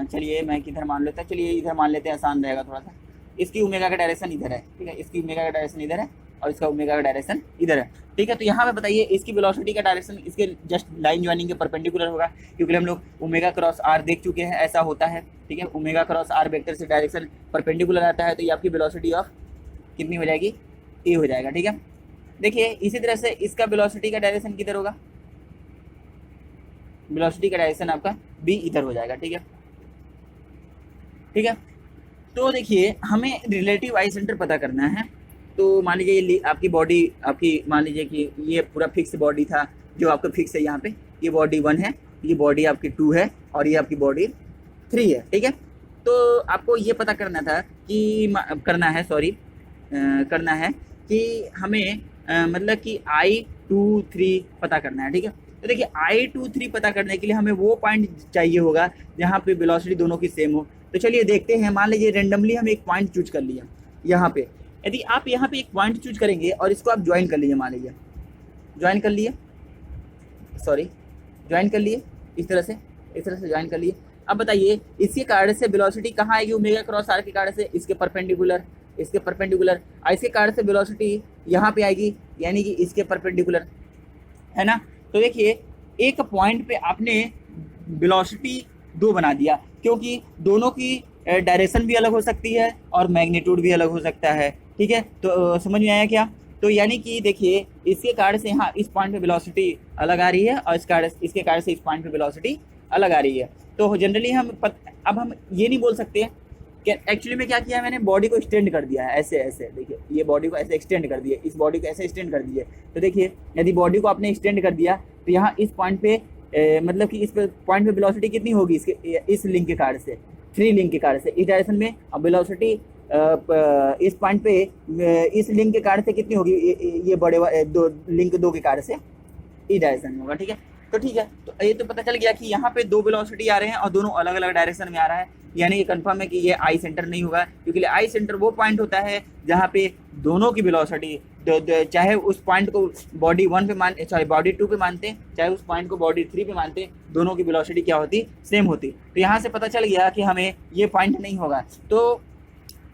चलिए मैं किधर मान लेता, चलिए इधर मान लेते हैं, आसान रहेगा थोड़ा सा। इसकी ओमेगा का डायरेक्शन इधर है, ठीक है, इसकी ओमेगा का डायरेक्शन इधर है और इसका ओमेगा का डायरेक्शन इधर है, ठीक है। तो यहाँ पे बताइए इसकी वेलोसिटी का डायरेक्शन इसके जस्ट लाइन ज्वाइनिंग के परपेंडिकुलर होगा, क्योंकि हम लोग ओमेगा क्रॉस आर देख चुके हैं, ऐसा होता है, ठीक है। ओमेगा क्रॉस आर वेक्टर से डायरेक्शन परपेंडिकुलर आता है, तो ये आपकी वेलोसिटी ऑफ कितनी हो जाएगी? ए हो जाएगा, ठीक है। देखिए इसी तरह से इसका वेलोसिटी का डायरेक्शन किधर होगा? वेलोसिटी का डायरेक्शन आपका बी इधर हो जाएगा, ठीक है। तो देखिए हमें रिलेटिव आई सेंटर पता करना है। तो मान लीजिए ये आपकी बॉडी मान लीजिए कि ये पूरा फिक्स बॉडी था, जो आपका फिक्स है यहाँ पे, ये बॉडी 1 है, ये बॉडी आपकी 2 है और ये आपकी बॉडी 3 है, ठीक है। तो आपको ये पता करना है कि हमें मतलब कि I2 3 पता करना है, ठीक है। तो देखिए I2 3 पता करने के लिए हमें वो पॉइंट चाहिए होगा जहाँ पे वेलोसिटी दोनों की सेम हो। तो चलिए देखते हैं, मान लीजिए रेंडमली हम एक पॉइंट चूज कर लिया यहाँ पे, यदि आप यहाँ पे एक पॉइंट चूज करेंगे और इसको आप ज्वाइन कर लीजिए, मान लीजिए ज्वाइन कर लिए, सॉरी ज्वाइन कर लिए, इस तरह से ज्वाइन कर लिए। अब बताइए इसके कारण से वेलोसिटी कहाँ आएगी, ओमेगा क्रॉस आर के कारण से इसके परपेंडिकुलर, इसके कारण से वेलोसिटी यहाँ पे आएगी, यानी कि इसके परपेंडिकुलर, है ना। तो देखिए एक पॉइंट पे आपने वेलोसिटी 2 बना दिया, क्योंकि दोनों की डायरेक्शन भी अलग हो सकती है और मैग्नीट्यूड भी अलग हो सकता है, ठीक है। तो समझ में आया क्या। तो यानी कि देखिए इसके कारण से यहाँ इस पॉइंट पे वेलोसिटी अलग आ रही है और इसके कारण से इस पॉइंट पे वेलोसिटी अलग आ रही है। तो जनरली अब हम ये नहीं बोल सकते कि एक्चुअली में क्या किया है, मैंने बॉडी को एक्सटेंड कर दिया है ऐसे ऐसे, देखिए ये बॉडी को ऐसे एक्सटेंड कर दिया, इस बॉडी को ऐसे एक्सटेंड कर दिए। तो देखिए यदि बॉडी को आपने एक्सटेंड कर दिया तो यहाँ इस पॉइंट पे मतलब कि इस पॉइंट पे वेलोसिटी कितनी होगी, इस लिंक के कारण से, फ्री लिंक के कारण से इस डायरेक्शन में। अब वेलोसिटी इस पॉइंट पे इस लिंक के कारण से कितनी होगी, ये बड़े लिंक 2 के कारण से इस डायरेक्शन में होगा, ठीक है। तो ठीक है, तो ये तो पता चल गया कि यहाँ पे 2 वेलोसिटी आ रहे हैं और दोनों अलग अलग डायरेक्शन में आ रहा है, यानी ये कंफर्म है कि ये आई सेंटर नहीं होगा, क्योंकि आई सेंटर वो पॉइंट होता है जहाँ पे दोनों की वेलोसिटी, चाहे उस पॉइंट को बॉडी 1 पे मान, सॉरी बॉडी 2 पे मानते, चाहे उस पॉइंट को बॉडी 3 पे मानते, दोनों की वेलोसिटी क्या होती, सेम होती। तो यहाँ से पता चल गया कि हमें ये पॉइंट नहीं होगा। तो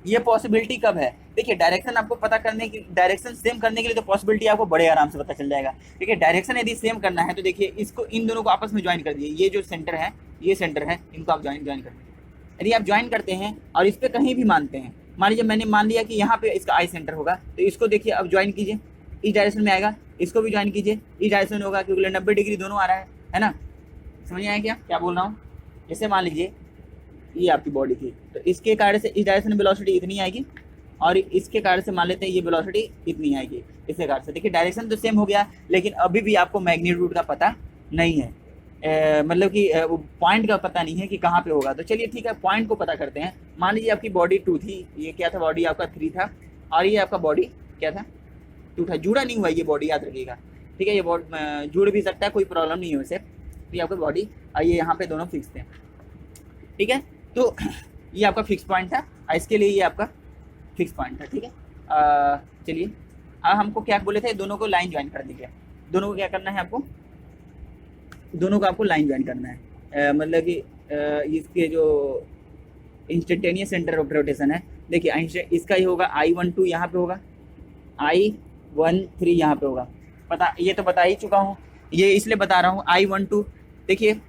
ये पॉसिबिलिटी कब है, देखिए डायरेक्शन आपको पता करने की, डायरेक्शन सेम करने के लिए तो पॉसिबिलिटी आपको बड़े आराम से पता चल जाएगा। देखिए डायरेक्शन यदि सेम करना है तो देखिए इसको, इन दोनों को आपस में ज्वाइन कर दिए, ये जो सेंटर है, ये सेंटर है, इनको आप ज्वाइन कर दीजिए। यदि आप ज्वाइन करते हैं और इस पर कहीं भी मानते हैं, मान लीजिए मैंने मान लिया कि यहाँ पे इसका आई सेंटर होगा, तो इसको देखिए अब ज्वाइन कीजिए, इस डायरेक्शन में आएगा, इसको भी ज्वाइन कीजिए, इस डायरेक्शन में होगा, क्योंकि 90 डिग्री दोनों आ रहा है ना। समझ आया क्या बोल रहा हूँ। जैसे मान लीजिए ये आपकी बॉडी थी, तो इसके कारण से इस डायरेक्शन में वेलोसिटी इतनी आएगी और इसके कारण से मान लेते हैं ये वेलोसिटी इतनी आएगी इसके कारण से। देखिए डायरेक्शन तो सेम हो गया, लेकिन अभी भी आपको मैग्नीट्यूड का पता नहीं है, मतलब कि पॉइंट का पता नहीं है कि कहाँ पे होगा। तो चलिए ठीक है, पॉइंट को पता करते हैं। मान लीजिए आपकी बॉडी 2 थी, ये क्या था, बॉडी आपका 3 था, और ये आपका बॉडी क्या था, 2 था। जुड़ा नहीं हुआ ये बॉडी, याद रखिएगा, ठीक है। ये जुड़ भी सकता है, कोई प्रॉब्लम नहीं है वैसे। तो ये आपका बॉडी और ये यहाँ पे दोनों फिक्स थे, ठीक है। तो ये आपका फिक्स पॉइंट था और इसके लिए ये आपका फिक्स पॉइंट था, ठीक है। चलिए अब हमको क्या बोले थे, दोनों को लाइन ज्वाइन कर दीजिए। दोनों को क्या करना है आपको, दोनों को आपको लाइन ज्वाइन करना है, मतलब कि इसके जो इंस्टेंटेनियस सेंटर ऑफ रोटेशन है, देखिए इसका ही होगा I12 यहाँ पे होगा, I13 यहाँ पे होगा। पता, ये तो बता ही चुका हूँ, ये इसलिए बता रहा हूँ I12। देखिए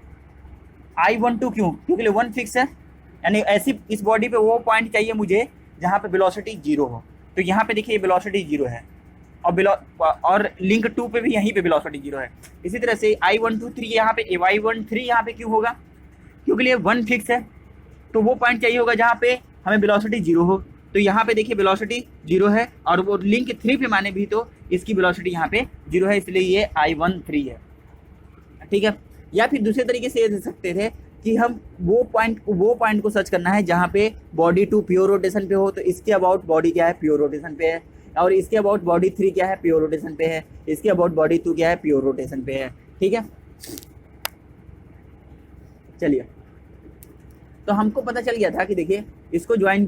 I12 क्यों, क्योंकि 1 फिक्स है, यानी ऐसी इस बॉडी पे वो पॉइंट चाहिए मुझे जहाँ पे वेलोसिटी 0 हो। तो यहाँ पे देखिए वेलोसिटी 0 है और लिंक 2 पे भी यहीं पे वेलोसिटी 0 है। इसी तरह से I123 यहाँ पे, Y13 यहाँ पे क्यों होगा, क्योंकि ये 1 फिक्स है, तो वो पॉइंट चाहिए होगा जहाँ पे हमें वेलोसिटी 0 हो। तो यहाँ पे देखिए वेलोसिटी 0 है और वो लिंक 3 पे माने भी तो इसकी वेलोसिटी यहाँ पे 0 है, इसलिए ये I13 है, ठीक है। या फिर दूसरे तरीके से ये दे सकते थे कि हम वो पॉइंट को सर्च करना है जहाँ पे बॉडी 2 प्योर रोटेशन पे हो, तो इसके अबाउट बॉडी क्या है, प्योर रोटेशन पे है, और इसके अबाउट बॉडी 3 क्या है, प्योर रोटेशन पे है, इसके अबाउट बॉडी 2 क्या है, प्योर रोटेशन पे है, ठीक है। चलिए, तो हमको पता चल गया था कि देखिए इसको ज्वाइन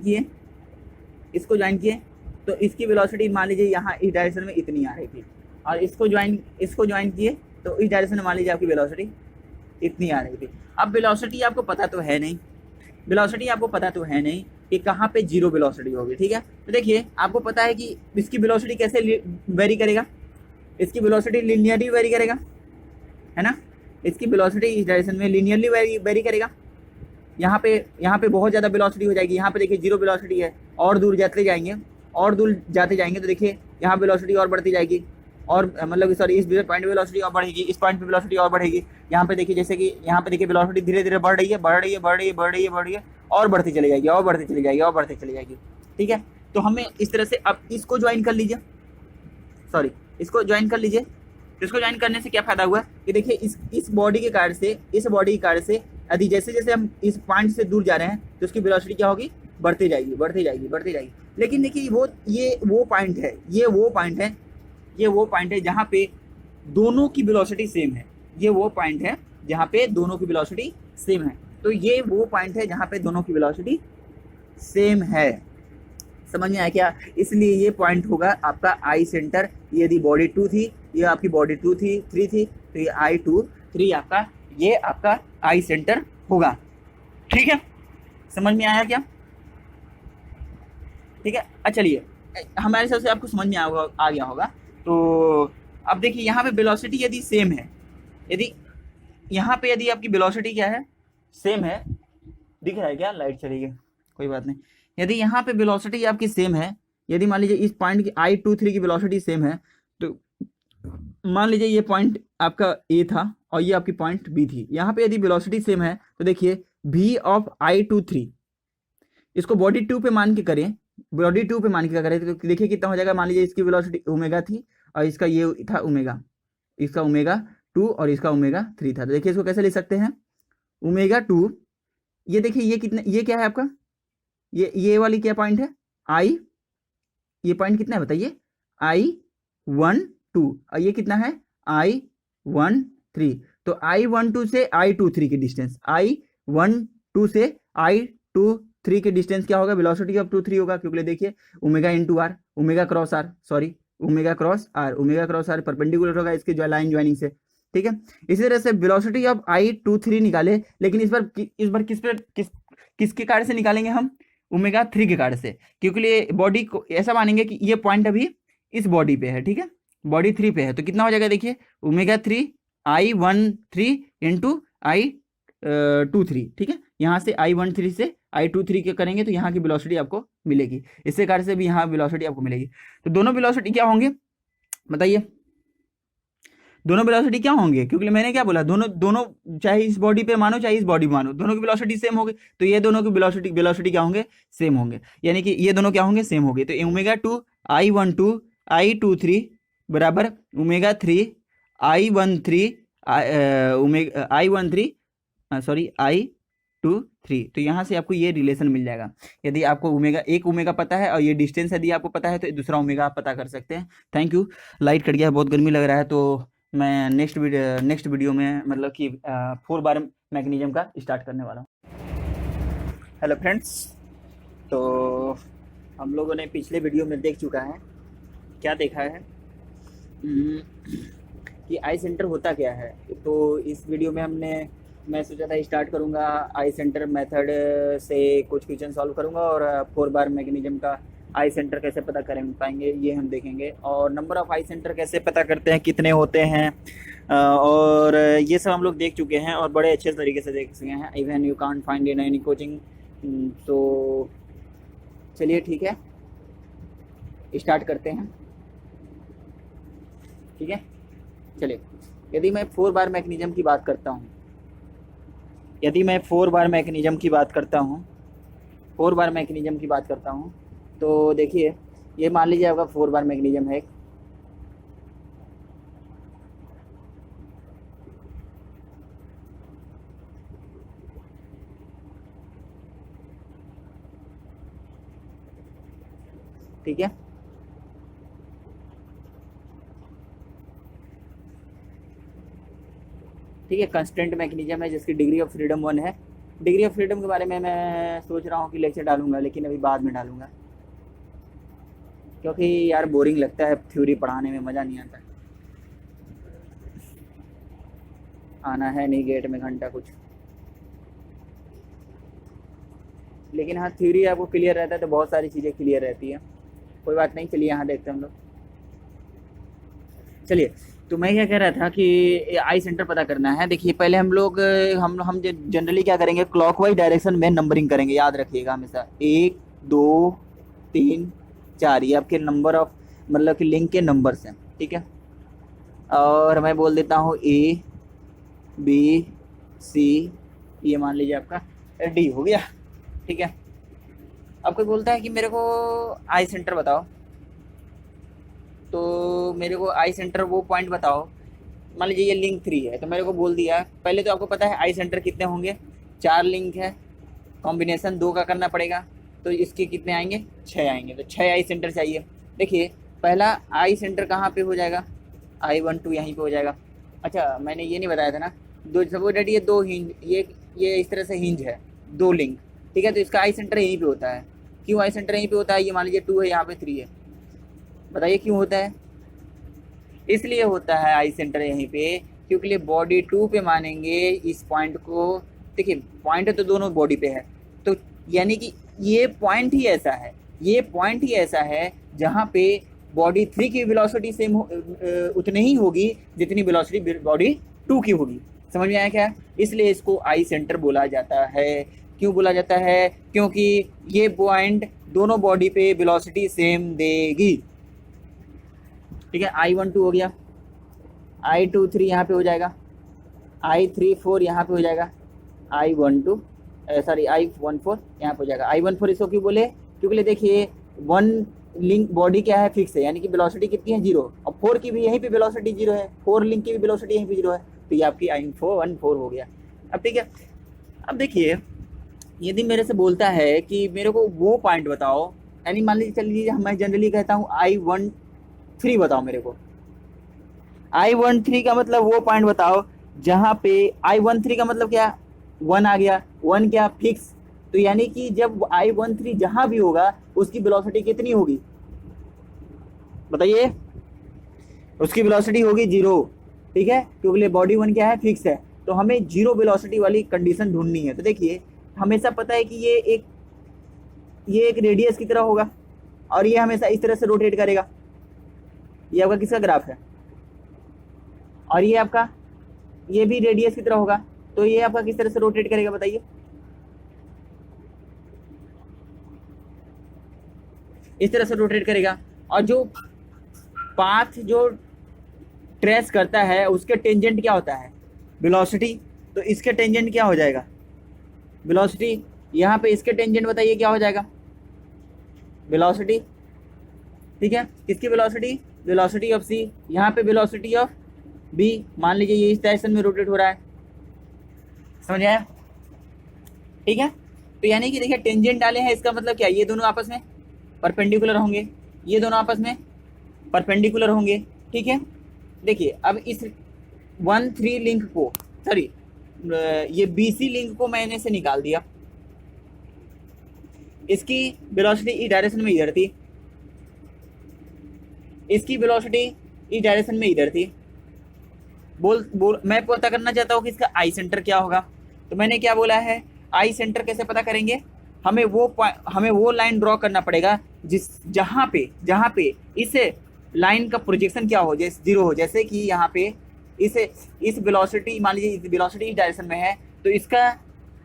किए, तो इसकी वेलोसिटी मान लीजिए यहाँ इस डायरेक्शन में इतनी आ रही थी, और इसको ज्वाइन किए तो इस डायरेक्शन में मान लीजिए आपकी वेलोसिटी इतनी आ रही थी। अब वेलोसिटी आपको पता तो है नहीं, कि कहाँ पे 0 वेलोसिटी होगी, ठीक है। तो देखिए आपको पता है कि इसकी वेलोसिटी कैसे वेरी करेगा, इसकी वेलोसिटी लीनियरली वेरी करेगा, है ना। इसकी वेलोसिटी इस डायरेक्शन में लीनियरली वेरी करेगा। यहाँ पे बहुत ज़्यादा वेलोसिटी हो जाएगी, यहाँ पे देखिए 0 वेलोसिटी है, और दूर जाते जाएंगे तो देखिए यहाँ वेलोसिटी और बढ़ती जाएगी, और मतलब सॉरी इस पॉइंट पे वेलोसिटी और बढ़ेगी, इस पॉइंट पे वेलोसिटी और बढ़ेगी। यहाँ पे देखिए जैसे कि यहाँ पे देखिए वेलोसिटी धीरे धीरे बढ़ रही है और बढ़ती चली जाएगी, ठीक है। तो हमें इस तरह से अब इसको ज्वाइन कर लीजिए, इसको ज्वाइन करने से क्या फायदा हुआ कि देखिए इस बॉडी के कारण से यदि जैसे जैसे हम इस पॉइंट से दूर जा रहे हैं तो उसकी वेलोसिटी क्या होगी, बढ़ती जाएगी। लेकिन देखिए ये वो पॉइंट है जहाँ पे दोनों की वेलोसिटी सेम है, तो ये वो पॉइंट है जहाँ पे दोनों की वेलोसिटी सेम है, समझ में आया क्या? इसलिए ये पॉइंट होगा आपका आई सेंटर। यदि बॉडी 2 थी, ये आपकी बॉडी 2 थी 3 थी, तो ये I2 3 आपका, ये आपका आई सेंटर होगा। ठीक है, समझ में आया क्या? ठीक है, अच्छा चलिए, हमारे हिसाब से आपको समझ में आ गया होगा। तो अब देखिए यहाँ पे वेलोसिटी यदि सेम है, यदि यहाँ पे यदि आपकी वेलोसिटी क्या है, सेम है, दिख रहा है क्या? लाइट चली गई, कोई बात नहीं। यदि यहाँ पे वेलोसिटी आपकी सेम है, यदि मान लीजिए इस पॉइंट की I23 की वेलोसिटी सेम है, तो मान लीजिए ये पॉइंट आपका ए था और ये आपकी पॉइंट बी थी। यहाँ पे यदि वेलोसिटी सेम है तो देखिए v ऑफ I23 इसको बॉडी 2 पे मान के करें, बॉडी 2 पे मान के करें तो देखिए कितना हो जाएगा। मान लीजिए इसकी वेलोसिटी ओमेगा थी और इसका ये था ओमेगा, इसका ओमेगा 2 और इसका ओमेगा 3 था। तो देखिए इसको कैसे लिख सकते हैं, ओमेगा 2, ये देखिए ये कितना, ये क्या है आपका, ये वाली क्या पॉइंट है, आई, ये पॉइंट कितना है बताइए, I12 और ये कितना है I13। तो I12 से I23 की डिस्टेंस, I12 से I23 की डिस्टेंस क्या होगा, वेलोसिटी ऑफ 2 3 होगा, क्योंकि देखिए omega into r, omega cross r, sorry omega cross r, omega cross r perpendicular होगा इसके जो लाइन ज्वाइनिंग से। ठीक है, इसी तरह से वेलोसिटी ऑफ I23 निकाले, लेकिन इस बार किसके कार्ड से निकालेंगे हम, ओमेगा 3 के कार्ड से, क्योंकि बॉडी को ऐसा मानेंगे कि ये पॉइंट अभी इस बॉडी पे है। ठीक है, बॉडी 3 पे है, तो कितना हो जाएगा देखिए ओमेगा 3 I13 इंटू I23। ठीक है, यहाँ से I13 से I23 के करेंगे तो यहाँ की वेलोसिटी आपको मिलेगी, इससे कार्ड से भी यहाँ वेलोसिटी आपको मिलेगी। तो दोनों वेलोसिटी क्या होंगे बताइए, दोनों वेलोसिटी क्या होंगे, क्योंकि मैंने क्या बोला, दोनों चाहे इस बॉडी पे मानो चाहे इस बॉडी पे मानो, दोनों की वेलोसिटी सेम होगी, तो ये दोनों की वेलोसिटी क्या होंगे, सेम होंगे, यानी कि ये दोनों क्या होंगे, सेम होंगे। तो ओमेगा 2 I12 I23 बराबर ओमेगा 3 I13 तो यहाँ से आपको ये रिलेशन मिल जाएगा। यदि आपको एक ओमेगा पता है और ये डिस्टेंस यदि आपको पता है तो दूसरा ओमेगा आप पता कर सकते हैं। Thank you. लाइट कट गया है, बहुत गर्मी लग रहा है, तो मैं नेक्स्ट वीडियो में मतलब कि 4 बार मैकेनिज्म का स्टार्ट करने वाला हूँ। हेलो फ्रेंड्स, तो हम लोगों ने पिछले वीडियो में देख चुका है, क्या देखा है कि आई सेंटर होता क्या है। तो इस वीडियो में मैं सोचा था स्टार्ट करूंगा आई सेंटर मेथड से, कुछ क्वेश्चन सॉल्व करूंगा और 4 बार मैकेनिज्म का आई सेंटर कैसे पता करें पाएंगे ये हम देखेंगे, और नंबर ऑफ आई सेंटर कैसे पता करते हैं, कितने होते हैं, और ये सब हम लोग देख चुके हैं और बड़े अच्छे तरीके से देख चुके हैं। Even you can't find in any coaching. तो चलिए ठीक है, स्टार्ट करते हैं। ठीक है, चलिए, यदि मैं 4 बार मैकेनिज्म की बात करता हूँ, तो देखिए ये मान लीजिए आपका 4 बार मैकेनिज्म है। ठीक है, कंस्टेंट मैकेनिज्म है जिसकी डिग्री ऑफ फ्रीडम 1 है। डिग्री ऑफ फ्रीडम के बारे में मैं सोच रहा हूँ कि लेक्चर डालूंगा, लेकिन अभी बाद में डालूंगा, क्योंकि यार बोरिंग लगता है, थ्योरी पढ़ाने में मज़ा नहीं आता। आना है नहीं गेट में घंटा कुछ, लेकिन हाँ थ्योरी आपको क्लियर रहता है तो बहुत सारी चीज़ें क्लियर रहती है। कोई बात नहीं, चलिए यहाँ देखते हैं हम लोग। चलिए, तो मैं क्या कह रहा था कि आई सेंटर पता करना है। देखिए पहले हम लोग हम जनरली क्या करेंगे, क्लॉकवाइज डायरेक्शन में नंबरिंग करेंगे, याद रखिएगा हमेशा 1 2 3 4, ये आपके नंबर ऑफ मतलब कि लिंक के नंबर्स हैं। ठीक है, और मैं बोल देता हूँ A B C, ये मान लीजिए आपका D हो गया। ठीक है, अब कोई बोलता है कि मेरे को आई सेंटर बताओ, तो मेरे को आई सेंटर वो पॉइंट बताओ। मान लीजिए ये लिंक 3 है, तो मेरे को बोल दिया, पहले तो आपको पता है आई सेंटर कितने होंगे, 4 लिंक है, कॉम्बिनेशन 2 का करना पड़ेगा, तो इसके कितने आएंगे, 6 आएंगे, तो 6 आई सेंटर चाहिए। देखिए पहला आई सेंटर कहाँ पे हो जाएगा, I12 यहीं पे हो जाएगा। अच्छा मैंने ये नहीं बताया था ना, दो सपोज दैट ये 2 हिंज, ये इस तरह से हिंज है, 2 लिंक। ठीक है, तो इसका आई सेंटर यहीं पे होता है। क्यों आई सेंटर यहीं पे होता है? ये मान लीजिए 2 है, यहाँ पे 3 है, बताइए क्यों होता है? इसलिए होता है आई सेंटर यहीं पे क्योंकि बॉडी 2 पे मानेंगे इस पॉइंट को। देखिए पॉइंट तो दोनों बॉडी पे है, तो यानी कि ये पॉइंट ही ऐसा है, ये पॉइंट ही ऐसा है जहाँ पे बॉडी 3 की वेलोसिटी सेम उतनी ही होगी जितनी वेलोसिटी बॉडी 2 की होगी। समझ में आया क्या? इसलिए इसको आई सेंटर बोला जाता है। क्यों बोला जाता है? क्योंकि ये पॉइंट दोनों बॉडी पे वेलोसिटी सेम देगी। ठीक है, I12 हो गया, I23 यहाँ पे हो जाएगा, I34 यहाँ पे हो जाएगा, I12 सॉरी I14 यहाँ पे हो जाएगा। I14 इसको क्यों बोले? क्योंकि देखिए 1 लिंक बॉडी क्या है, फिक्स है, यानी कि वेलोसिटी कितनी है, 0, और 4 की भी यहीं पे वेलोसिटी 0 है, 4 लिंक की भी वेलोसिटी यहीं पे 0 है, तो ये आपकी I14 हो गया। अब ठीक है, अब देखिए यदि मेरे से बोलता है कि मेरे को वो पॉइंट बताओ, यानी मान लीजिए चलिए मैं जनरली कहता हूँ I13 बताओ मेरे को, I13 का मतलब वो पॉइंट बताओ जहाँ पे I13 का मतलब क्या, 1 आ गया, 1 क्या, फिक्स, तो यानी कि जब I13 जहाँ भी होगा उसकी वेलोसिटी कितनी होगी बताइए? उसकी वेलोसिटी होगी 0। ठीक है, क्योंकि बॉडी 1 क्या है, फिक्स है, तो हमें 0 वेलोसिटी वाली कंडीशन ढूंढनी है। तो देखिए हमेशा पता है कि ये एक रेडियस की तरह होगा और ये हमेशा इस तरह से रोटेट करेगा। ये आपका किसका ग्राफ है? और ये आपका ये भी रेडियस की तरह होगा, तो ये आपका किस तरह से रोटेट करेगा बताइए? इस तरह से रोटेट करेगा। और जो पाथ जो ट्रेस करता है उसके टेंजेंट क्या होता है, वेलोसिटी, तो इसके टेंजेंट क्या हो जाएगा, वेलोसिटी। यहाँ पे इसके टेंजेंट बताइए क्या हो जाएगा, वेलोसिटी। ठीक है, किसकी वेलोसिटी, वेलोसिटी ऑफ सी, यहाँ पे वेलोसिटी ऑफ बी, मान लीजिए ये इस डायरेक्शन में रोटेट हो रहा है, समझ आया? ठीक है, तो यानी कि देखिए टेंजेंट डाले हैं, इसका मतलब क्या, ये दोनों आपस में परपेंडिकुलर होंगे, ये दोनों आपस में परपेंडिकुलर होंगे। ठीक है, देखिए अब इस 1-3 लिंक को, सॉरी ये BC लिंक को मैंने से निकाल दिया, इसकी वेलोसिटी इस डायरेक्शन में इधर थी, इसकी वेलोसिटी इस डायरेक्शन में इधर थी। मैं पता करना चाहता हूँ कि इसका आई सेंटर क्या होगा, तो मैंने क्या बोला है, आई सेंटर कैसे पता करेंगे, हमें वो लाइन ड्रॉ करना पड़ेगा जहाँ पे इस लाइन का प्रोजेक्शन क्या हो, जैसे 0 हो, जैसे कि यहाँ पे इस वेलोसिटी, मान लीजिए इस वेलोसिटी इस डायरेक्शन में है, तो इसका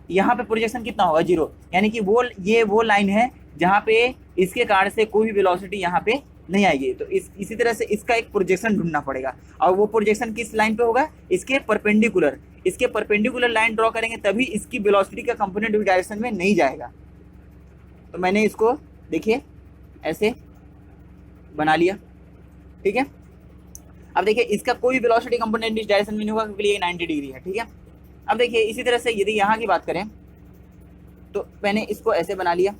यहाँ पे प्रोजेक्शन कितना होगा, 0, यानी कि वो लाइन है जहाँ पे इसके कारण से कोई भी वेलोसिटी यहाँ पे नहीं आएगी। तो इसी तरह से इसका एक प्रोजेक्शन ढूंढना पड़ेगा, और वो प्रोजेक्शन किस लाइन पे होगा, इसके परपेंडिकुलर लाइन ड्रॉ करेंगे तभी इसकी वेलोसिटी का कंपोनेंट उस डायरेक्शन में नहीं जाएगा। तो मैंने इसको देखिए ऐसे बना लिया। ठीक है, अब देखिए इसका कोई वेलोसिटी कंपोनेंट इस डायरेक्शन में नहीं होगा क्योंकि ये 90 डिग्री है। ठीक है, अब देखिए इसी तरह से यदि यहाँ की बात करें तो मैंने इसको ऐसे बना लिया,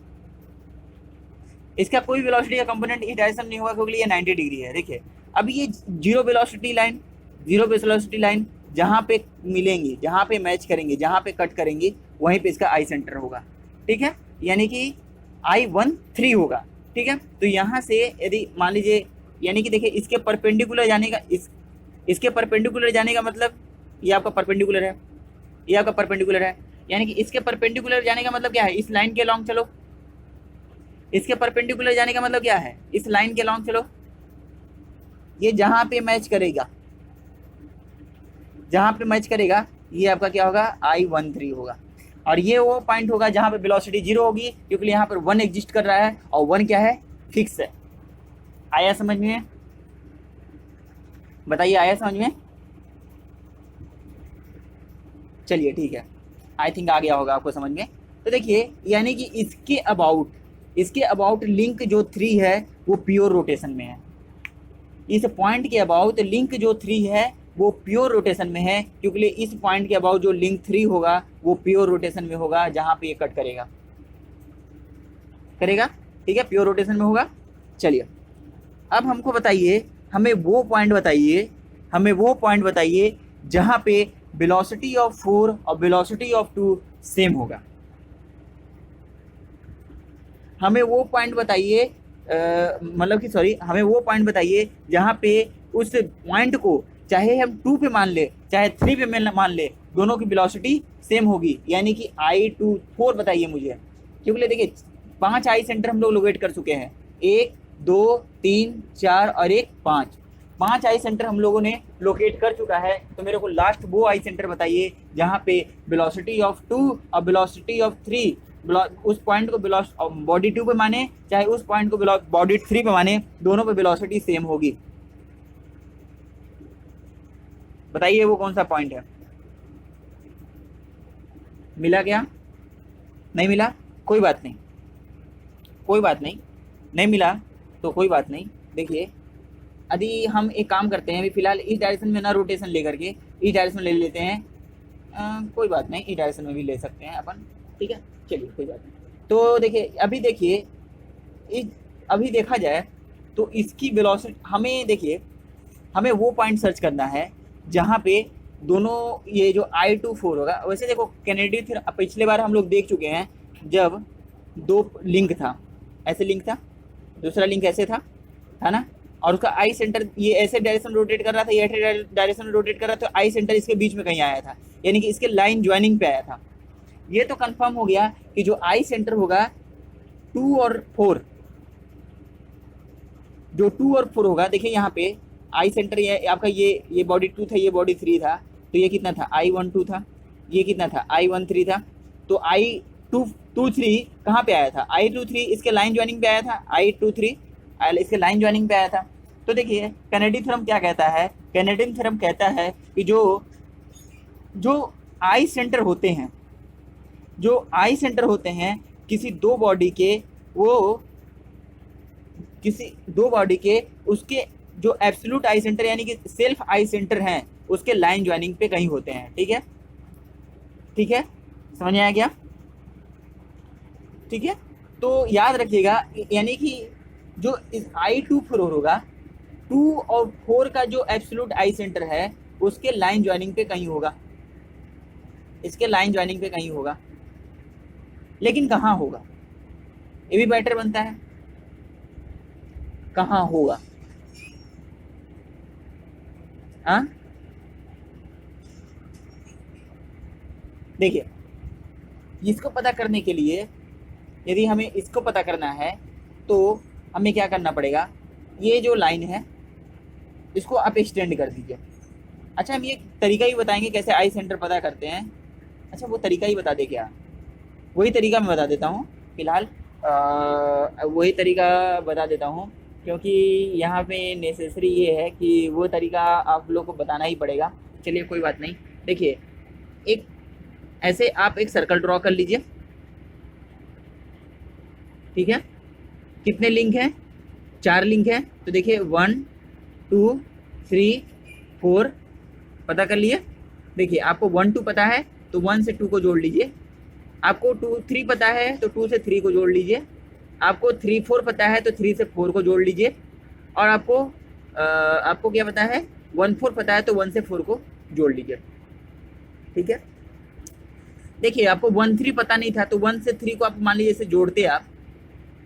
इसका कोई वेलोसिटी का कंपोनेंट इस डायरेक्शन नहीं होगा क्योंकि ये 90 डिग्री है। देखिए अब ये 0 वेलोसिटी लाइन जहाँ पे मिलेंगी, जहाँ पे मैच करेंगे, जहाँ पे कट करेंगी, वहीं पे इसका आई सेंटर होगा। ठीक है, यानी कि I13 होगा। ठीक है, तो यहाँ से यदि मान लीजिए, यानी कि देखिए इसके परपेंडिकुलर जाने का, इसके परपेंडिकुलर जाने का मतलब ये आपका परपेंडिकुलर है, ये आपका परपेंडिकुलर है, यानी कि इसके परपेंडिकुलर जाने का मतलब क्या है, इस लाइन के लॉन्ग चलो, इसके परपेंडिकुलर जाने का मतलब क्या है, इस लाइन के लॉन्ग चलो, ये जहाँ पे मैच करेगा, ये आपका क्या होगा, I13 होगा। और ये वो पॉइंट होगा जहाँ पे वेलोसिटी 0 होगी क्योंकि यहाँ पर 1 एग्जिस्ट कर रहा है और 1 क्या है, फिक्स है। आया समझ में? बताइए आया समझ में? चलिए ठीक है, आई थिंक आ गया होगा आपको समझ में। तो देखिए यानी कि इसके अबाउट लिंक जो 3 है वो प्योर रोटेशन में है, इस पॉइंट के अबाउट लिंक जो 3 है वो प्योर रोटेशन में है, क्योंकि इस पॉइंट के अबाउट जो लिंक 3 होगा वो प्योर रोटेशन में होगा जहाँ पे ये कट करेगा। ठीक है, प्योर रोटेशन में होगा। चलिए अब हमको बताइए, हमें वो पॉइंट बताइए जहाँ पे वेलोसिटी ऑफ 4 और वेलोसिटी ऑफ 2 सेम होगा। हमें वो पॉइंट बताइए, मतलब कि सॉरी, हमें वो पॉइंट बताइए जहाँ पे उस पॉइंट को चाहे हम 2 पे मान ले चाहे 3 पे मान ले, दोनों की वेलोसिटी सेम होगी, यानी कि I24 बताइए मुझे। क्योंकि देखिए 5 आई सेंटर हम लोग लोकेट कर चुके हैं, 1 2 3 4 और 1 5, 5 आई सेंटर हम लोगों ने लोकेट कर चुका है। तो मेरे को लास्ट वो आई सेंटर बताइए जहाँ पे वेलोसिटी ऑफ 2 और वेलोसिटी ऑफ 3, उस पॉइंट को बॉडी 2 पे माने चाहे उस पॉइंट को बॉडी 3 पे माने, दोनों पे वेलोसिटी सेम होगी। बताइए वो कौन सा पॉइंट है? मिला क्या? नहीं मिला? कोई बात नहीं, कोई बात नहीं, नहीं मिला तो कोई बात नहीं। देखिए यदि हम एक काम करते हैं, अभी फिलहाल इस डायरेक्शन में ना रोटेशन लेकर के इस डायरेक्शन में ले लेते हैं, कोई बात नहीं, इस डायरेक्शन में भी ले सकते हैं अपन, ठीक है, चलिए कोई बात नहीं। तो देखिए अभी देखिए अभी देखा जाए तो इसकी वेलोसिटी हमें, देखिए हमें वो पॉइंट सर्च करना है जहाँ पे दोनों ये जो I24 होगा। वैसे देखो कैनेडी थ्योरम पिछले बार हम लोग देख चुके हैं, जब 2 लिंक था, ऐसे लिंक था, दूसरा लिंक ऐसे था, है ना, और उसका आई सेंटर ये ऐसे डायरेक्शन रोटेट कर रहा था, ये ऐसे डायरेक्शन रोटेट कर रहा था, तो आई सेंटर इसके बीच में कहीं आया था, यानी कि इसके लाइन ज्वाइनिंग पे आया था। ये तो कंफर्म हो गया कि जो आई सेंटर होगा 2 और 4, जो 2 और 4 होगा, देखिए यहाँ पे आई सेंटर ये आपका ये बॉडी 2 था, ये बॉडी 3 था, तो ये कितना था I12 था, ये कितना था I13 था, तो I23 कहाँ पे आया था? I23 इसके लाइन ज्वाइनिंग पे आया था, I23 इसके लाइन ज्वाइनिंग पे आया था। तो देखिए कैनेडी थ्योरम क्या कहता है? कैनेडियन थ्योरम कहता है कि जो आई सेंटर होते हैं, जो आई सेंटर होते हैं किसी दो बॉडी के, वो किसी दो बॉडी के उसके जो एब्सोल्यूट आई सेंटर यानी कि सेल्फ आई सेंटर हैं, उसके लाइन ज्वाइनिंग पे कहीं होते हैं। ठीक है, ठीक है, समझ में आ गया? ठीक है, तो याद रखिएगा, यानी कि जो I24 होगा, 2 और 4 का जो एब्सोल्यूट आई सेंटर है उसके लाइन ज्वाइनिंग पे कहीं होगा, इसके लाइन ज्वाइनिंग पे कहीं होगा, लेकिन कहाँ होगा ये भी बेटर बनता है, कहाँ होगा? हाँ देखिए, इसको पता करने के लिए, यदि हमें इसको पता करना है तो हमें क्या करना पड़ेगा, ये जो लाइन है इसको आप एक्सटेंड कर दीजिए। अच्छा, हम ये तरीका ही बताएंगे कैसे आई सेंटर पता करते हैं। अच्छा, वो तरीका ही बता दे क्या? वही तरीका मैं बता देता हूँ फिलहाल, वही तरीका बता देता हूँ, क्योंकि यहाँ पे नेसेसरी ये है कि वो तरीका आप लोग को बताना ही पड़ेगा। चलिए कोई बात नहीं। देखिए, एक ऐसे आप एक सर्कल ड्रॉ कर लीजिए, ठीक है। कितने लिंक हैं? 4 लिंक हैं। तो देखिए 1 2 3 4 पता कर लिए। देखिए आपको 1 2 पता है तो 1 से 2 को जोड़ लीजिए, आपको 2 3 पता है तो 2 से 3 को जोड़ लीजिए, आपको 3 4 पता है तो 3 से 4 को जोड़ लीजिए, और आपको क्या पता है, 1 4 पता है तो 1 से 4 को जोड़ लीजिए। ठीक है, देखिए आपको 1 3 पता नहीं था तो 1 से 3 को आप मान लीजिए ऐसे जोड़ते, आप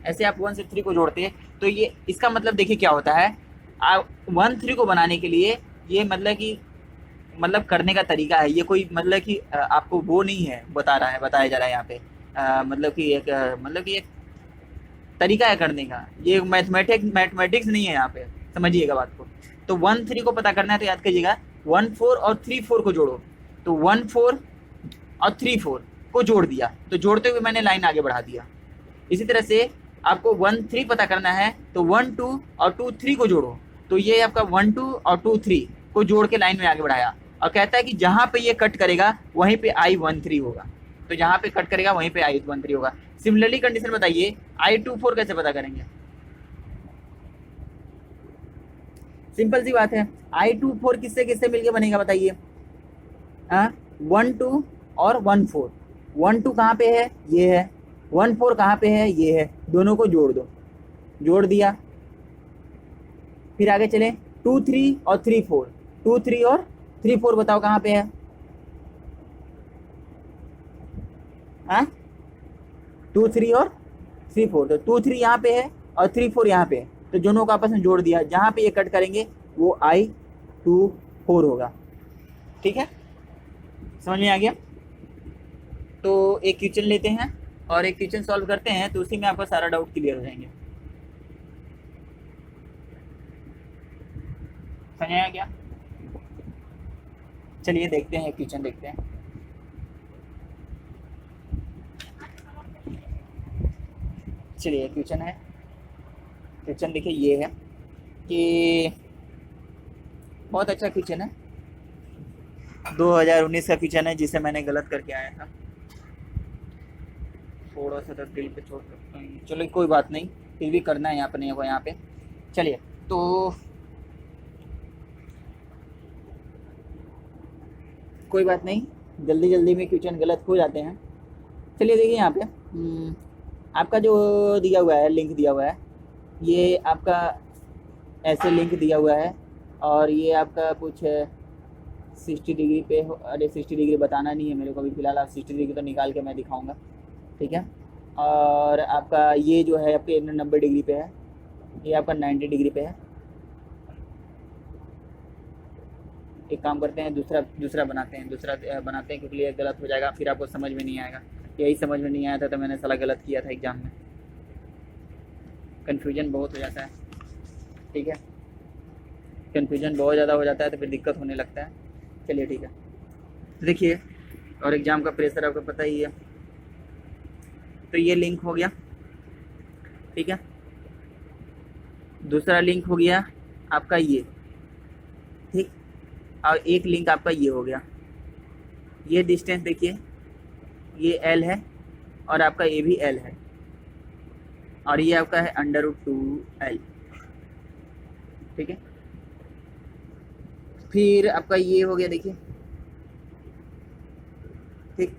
ऐसे आप 1 से 3 को जोड़ते हैं, तो ये इसका मतलब देखिए क्या होता है, आप 1 3 को बनाने के लिए ये मतलब करने का तरीका है, ये कोई मतलब कि आपको वो नहीं है बताया जा रहा है यहाँ पे, मतलब कि एक तरीका है करने का, ये मैथमेटिक्स नहीं है यहाँ पे, समझिएगा बात को। तो 1 3 को पता करना है तो याद करिएगा 1 4 और 3 4 को जोड़ो, तो 1 4 और 3 4 को जोड़ दिया, तो जोड़ते हुए मैंने लाइन आगे बढ़ा दिया। इसी तरह से आपको 1 3 पता करना है तो 1 2 और 2 3 को जोड़ो, तो ये आपका 1 2 और 2 3 को जोड़ के लाइन में आगे बढ़ाया, और कहता है कि जहाँ पे ये कट करेगा वहीं पे I13 होगा, तो जहाँ पे कट करेगा वहीं पे I13 होगा। सिमिलरली कंडीशन बताइए I24 कैसे पता करेंगे? सिंपल सी बात है, I24 किससे किससे मिलके बनेगा बताइए? 1 2 और 1 4, 1 2 कहाँ पे है? ये है। 1 4 कहाँ पे है? ये है। दोनों को जोड़ दो, जोड़ दिया। फिर आगे चले 2 3 और 3 4, 2 3 और 3 4 बताओ कहाँ पे है? 2 3 और 3 4, तो 2 3 यहाँ पे है और 3 4 यहाँ पे है, तो दोनों को आपस में जोड़ दिया, जहाँ पे ये कट करेंगे वो I24 होगा। ठीक है, समझ में आ गया। तो एक क्वेश्चन लेते हैं और एक क्वेश्चन सॉल्व करते हैं, तो उसी में आपका सारा डाउट क्लियर हो जाएंगे। समझ आया क्या? चलिए देखते हैं, क्वेश्चन देखते हैं। चलिए क्वेश्चन है, क्वेश्चन देखिए ये है कि बहुत अच्छा क्वेश्चन है, 2019 का क्वेश्चन है जिसे मैंने गलत करके आया था, थोड़ा सा तो दिल पे छोड़ सकता हूँ, चलो कोई बात नहीं, फिर भी करना है अपने को यहाँ पे। चलिए तो कोई बात नहीं, जल्दी जल्दी में क्वेश्चन गलत हो जाते हैं। चलिए देखिए यहाँ पे आपका जो दिया हुआ है, लिंक दिया हुआ है, ये आपका ऐसे लिंक दिया हुआ है और ये आपका कुछ 60 डिग्री पे हो, अरे 60 डिग्री बताना नहीं है मेरे को अभी फ़िलहाल, आप 60 डिग्री तो निकाल के मैं दिखाऊंगा। ठीक है, और आपका ये जो है आपके 90 डिग्री पे है, ये आपका 90 डिग्री पे है। एक काम करते हैं, दूसरा बनाते हैं, क्योंकि ये गलत हो जाएगा, फिर आपको समझ में नहीं आएगा। यही समझ में नहीं आया था तो मैंने साला गलत किया था एग्ज़ाम में, कन्फ्यूजन बहुत हो जाता है। ठीक है, कन्फ्यूजन बहुत ज़्यादा हो जाता है तो फिर दिक्कत होने लगता है। चलिए ठीक है, देखिए, और एग्ज़ाम का प्रेशर आपको पता ही है। तो ये लिंक हो गया, ठीक है, दूसरा लिंक हो गया आपका ये, ठीक, और एक लिंक आपका ये हो गया। ये डिस्टेंस देखिए, ये L है और आपका ये भी L है, और ये आपका है √2L। ठीक है, फिर आपका ये हो गया देखिए, ठीक,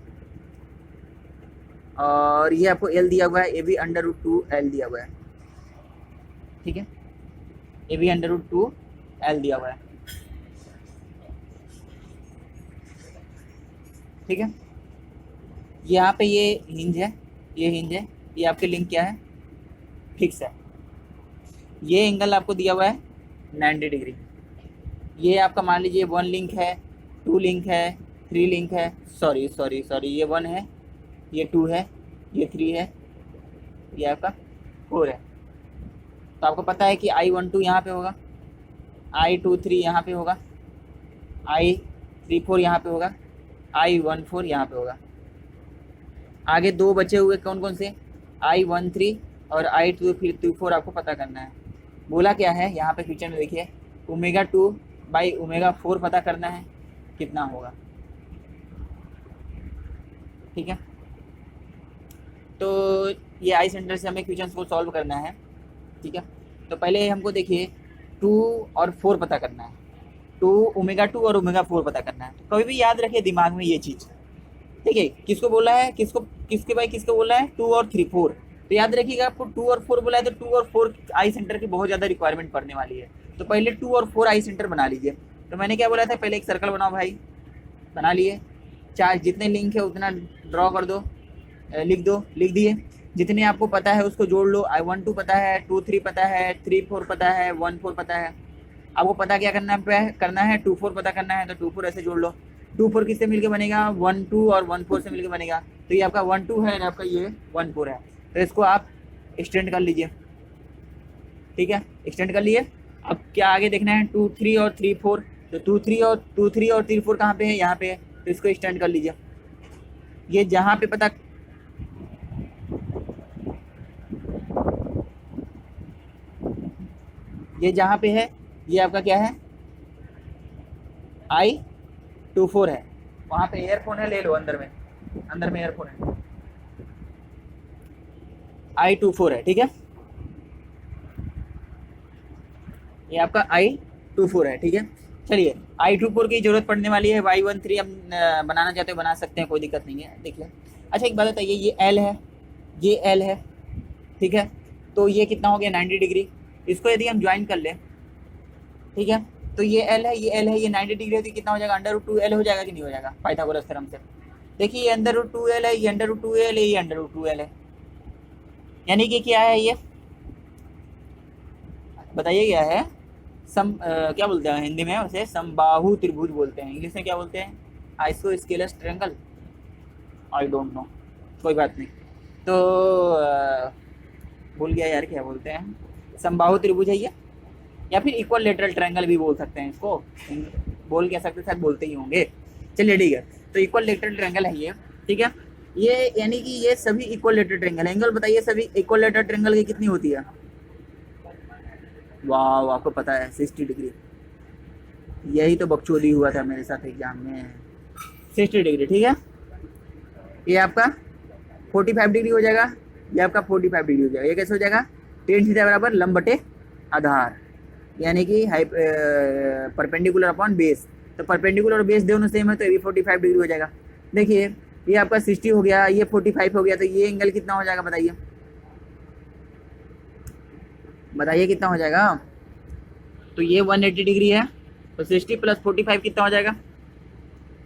और ये आपको L दिया हुआ है, ये भी √2L दिया हुआ है। ठीक है, ये भी √2L दिया हुआ है। ठीक है, यहाँ पे ये हिंज है, ये आपके लिंक क्या है, फिक्स है। ये एंगल आपको दिया हुआ है 90 डिग्री। ये आपका मान लीजिए 1 लिंक है, 2 लिंक है, 3 लिंक है, सॉरी, ये 1 है, ये 2 है, ये 3 है, ये आपका 4 है। तो आपको पता है कि I12 यहाँ पे होगा, I23 यहाँ पे होगा, I34 यहाँ पे होगा, I14 यहाँ पे होगा। आगे 2 बचे हुए कौन कौन से, I13 और I24 आपको पता करना है। बोला क्या है यहाँ पे क्वेश्चन में देखिए, ω2/ω4 पता करना है, कितना होगा। ठीक है, तो ये आई सेंटर से हमें क्वेश्चन को सॉल्व करना है। ठीक है, तो पहले हमको देखिए 2 और 4 पता करना है, ω2 और ω4 पता करना है। तो कभी भी याद रखिए दिमाग में ये चीज़, ठीक है। किसको बोला है, किसको बोला है, 2 और 3 4। तो याद रखिएगा, आपको 2 और 4 बोला है तो 2 और 4 आई सेंटर की बहुत ज़्यादा रिक्वायरमेंट पड़ने वाली है। तो पहले 2 और 4 आई सेंटर बना लीजिए। तो मैंने क्या बोला था, पहले एक सर्कल बनाओ भाई, बना लिए, चार जितने लिंक है उतना ड्रॉ कर दो, लिख दिए। जितने आपको पता है उसको जोड़ लो। I12 पता है, 2 3 पता है, 3 4 पता है, 1 4 पता है। आपको पता क्या करना है 2 4 पता करना है, तो 2 4 ऐसे जोड़ लो। 2 4 किससे मिलके बनेगा, 1 2 और 1 4 से मिलके बनेगा। तो ये आपका 1 2 है और आपका ये 1 4 है। तो इसको आप एक्सटेंड कर लीजिए। ठीक है, एक्सटेंड कर लिए। अब क्या आगे देखना है, 2 3 और 3 4। तो 2 3 और 3 4 कहाँ पे है, यहाँ पे है। तो इसको एक्सटेंड कर लीजिए। ये जहाँ पे पता ये जहाँ पे है, ये आपका क्या है, I24 है। वहाँ पे एयरफोन है, ले लो, अंदर में एयरफोन है, I24 है। ठीक है, ये आपका I24 है। ठीक है, चलिए I24 की जरूरत पड़ने वाली है। Y13 हम बनाना चाहते हो बना सकते हैं, कोई दिक्कत नहीं है। देखिए, अच्छा एक बात बताइए, ये L है, ये L है, ठीक है। तो ये कितना हो गया, 90 डिग्री। इसको यदि हम ज्वाइन कर लें, ठीक है, तो ये L है, ये 90 डिग्री है, तो कितना हो जाएगा, √2L हो जाएगा कि नहीं हो जाएगा, पाइथागोरस थ्योरम से। देखिए ये √2L है, ये √2L है, ये √2L है। यानी कि क्या है ये, बताइए क्या है। क्या बोलते हैं हिंदी में उसे, समबाहु त्रिभुज बोलते हैं, इंग्लिश में क्या बोलते हैं, isosceles triangle, I don't know, कोई बात नहीं। तो भूल गया यार क्या बोलते हैं, समबाहु त्रिभुज है ये, या फिर इक्वल लेटरल ट्रायंगल भी बोल सकते हैं इसको, बोल क्या सकते, शायद बोलते ही होंगे। चलिए ठीक है, तो इक्वल लेटरल ट्रायंगल है ये, ठीक है। ये यानी कि ये सभी इक्वल लेटरल ट्रायंगल, एंगल बताइए सभी इक्वल लेटरल ट्रायंगल की कितनी होती है। वाह, आपको पता है 60 डिग्री, यही तो बकचोदी हुआ था मेरे साथ एग्जाम में, 60 डिग्री, ठीक है। ये आपका 45 डिग्री हो जाएगा, ये आपका 45 डिग्री हो जाएगा। ये कैसे हो जाएगा, टेन थीटा बराबर लंब बटे आधार, यानी कि परपेंडिकुलर अपॉन बेस। तो परपेंडिकुलर और बेस दोनों सेम है, तो ये भी 45 डिग्री हो जाएगा। देखिए ये आपका 60 हो गया, ये 45 हो गया, तो ये एंगल कितना हो जाएगा बताइए, बताइए कितना हो जाएगा। तो ये 180 डिग्री है, तो 60 प्लस 45 कितना हो जाएगा,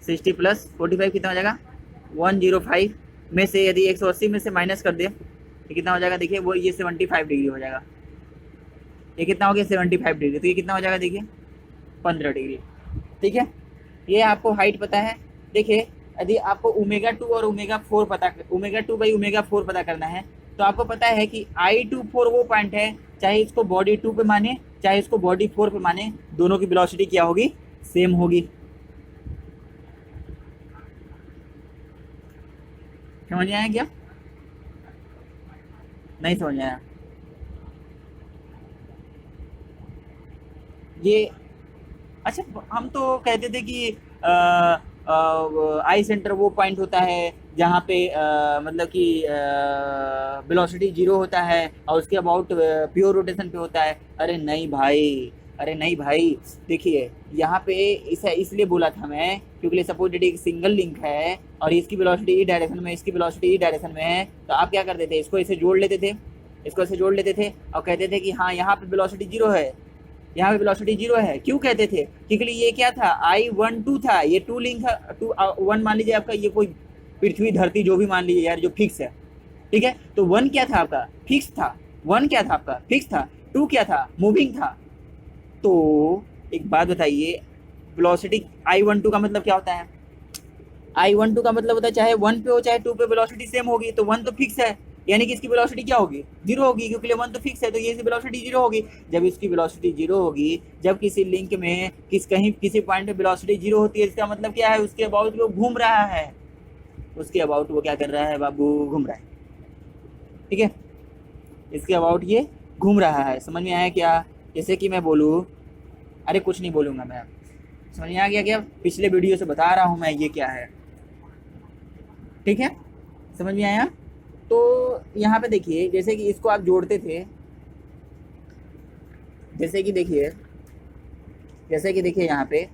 60 प्लस 45 कितना हो जाएगा 105 में से यदि 180 में से माइनस कर दे तो कितना हो जाएगा, देखिए वो ये 75 डिग्री हो जाएगा। ये कितना हो गया 75 डिग्री, तो ये कितना हो जाएगा देखिए 15 डिग्री, ठीक है। ये आपको हाइट पता है। देखिए यदि आपको ओमेगा 2 और ओमेगा 4 ओमेगा 2 बाई ओमेगा 4 पता करना है, तो आपको पता है कि I24 वो पॉइंट है, चाहे इसको बॉडी 2 पे माने चाहे इसको बॉडी 4 पे माने, दोनों की वेलोसिटी क्या होगी, सेम होगी। समझ आया क्या, नहीं समझ आया। ये अच्छा, हम तो कहते थे कि आई सेंटर वो पॉइंट होता है जहाँ पे मतलब कि वेलोसिटी जीरो होता है और उसके अबाउट प्योर रोटेशन पे होता है। अरे नहीं भाई, अरे नहीं भाई, देखिए यहाँ पे इसे इसलिए बोला था मैं क्योंकि सपोज एक सिंगल लिंक है और इसकी वेलोसिटी ई डायरेक्शन में, इसकी वेलोसिटी ई डायरेक्शन में है, तो आप क्या करते थे, इसको ऐसे जोड़ लेते थे, इसको ऐसे जोड़ लेते थे और कहते थे कि हाँ यहाँ पे वेलोसिटी जीरो है, यहाँ पे वेलोसिटी जीरो है। क्यों कहते थे, क्योंकि ये क्या था, I12 था, ये 2 लिंक था, 2 1 मान लीजिए आपका, ये कोई पृथ्वी धरती जो भी मान लीजिए यार जो फिक्स है, ठीक है। तो 1 क्या था आपका, फिक्स था, 1 क्या था आपका, फिक्स था, 2 क्या था, मूविंग था। तो एक बात बताइए, वेलोसिटी I12 का मतलब क्या होता है, I12 का मतलब होता है चाहे 1 पे हो चाहे 2 पे वेलोसिटी सेम होगी। तो 1 तो फिक्स है, यानी कि इसकी वेलोसिटी क्या होगी, जीरो होगी, क्योंकि 1 तो फिक्स है, तो ये इसकी वेलोसिटी जीरो होगी। जब इसकी वेलोसिटी जीरो होगी, जब किसी लिंक में कहीं किसी पॉइंट पे वेलोसिटी जीरो होती है, इसका मतलब क्या है, उसके अबाउट वो घूम रहा है, उसके अबाउट वो क्या कर रहा है बाबू, घूम रहा है, ठीक है, इसके अबाउट ये घूम रहा है। समझ में आया क्या, जैसे कि मैं बोलूँ, अरे कुछ नहीं बोलूँगा मैं, समझ में आ गया क्या, पिछले वीडियो से बता रहा हूँ मैं ये क्या है, ठीक है, समझ में आया। तो यहाँ पे देखिए जैसे कि इसको आप जोड़ते थे, जैसे कि देखिए यहाँ पे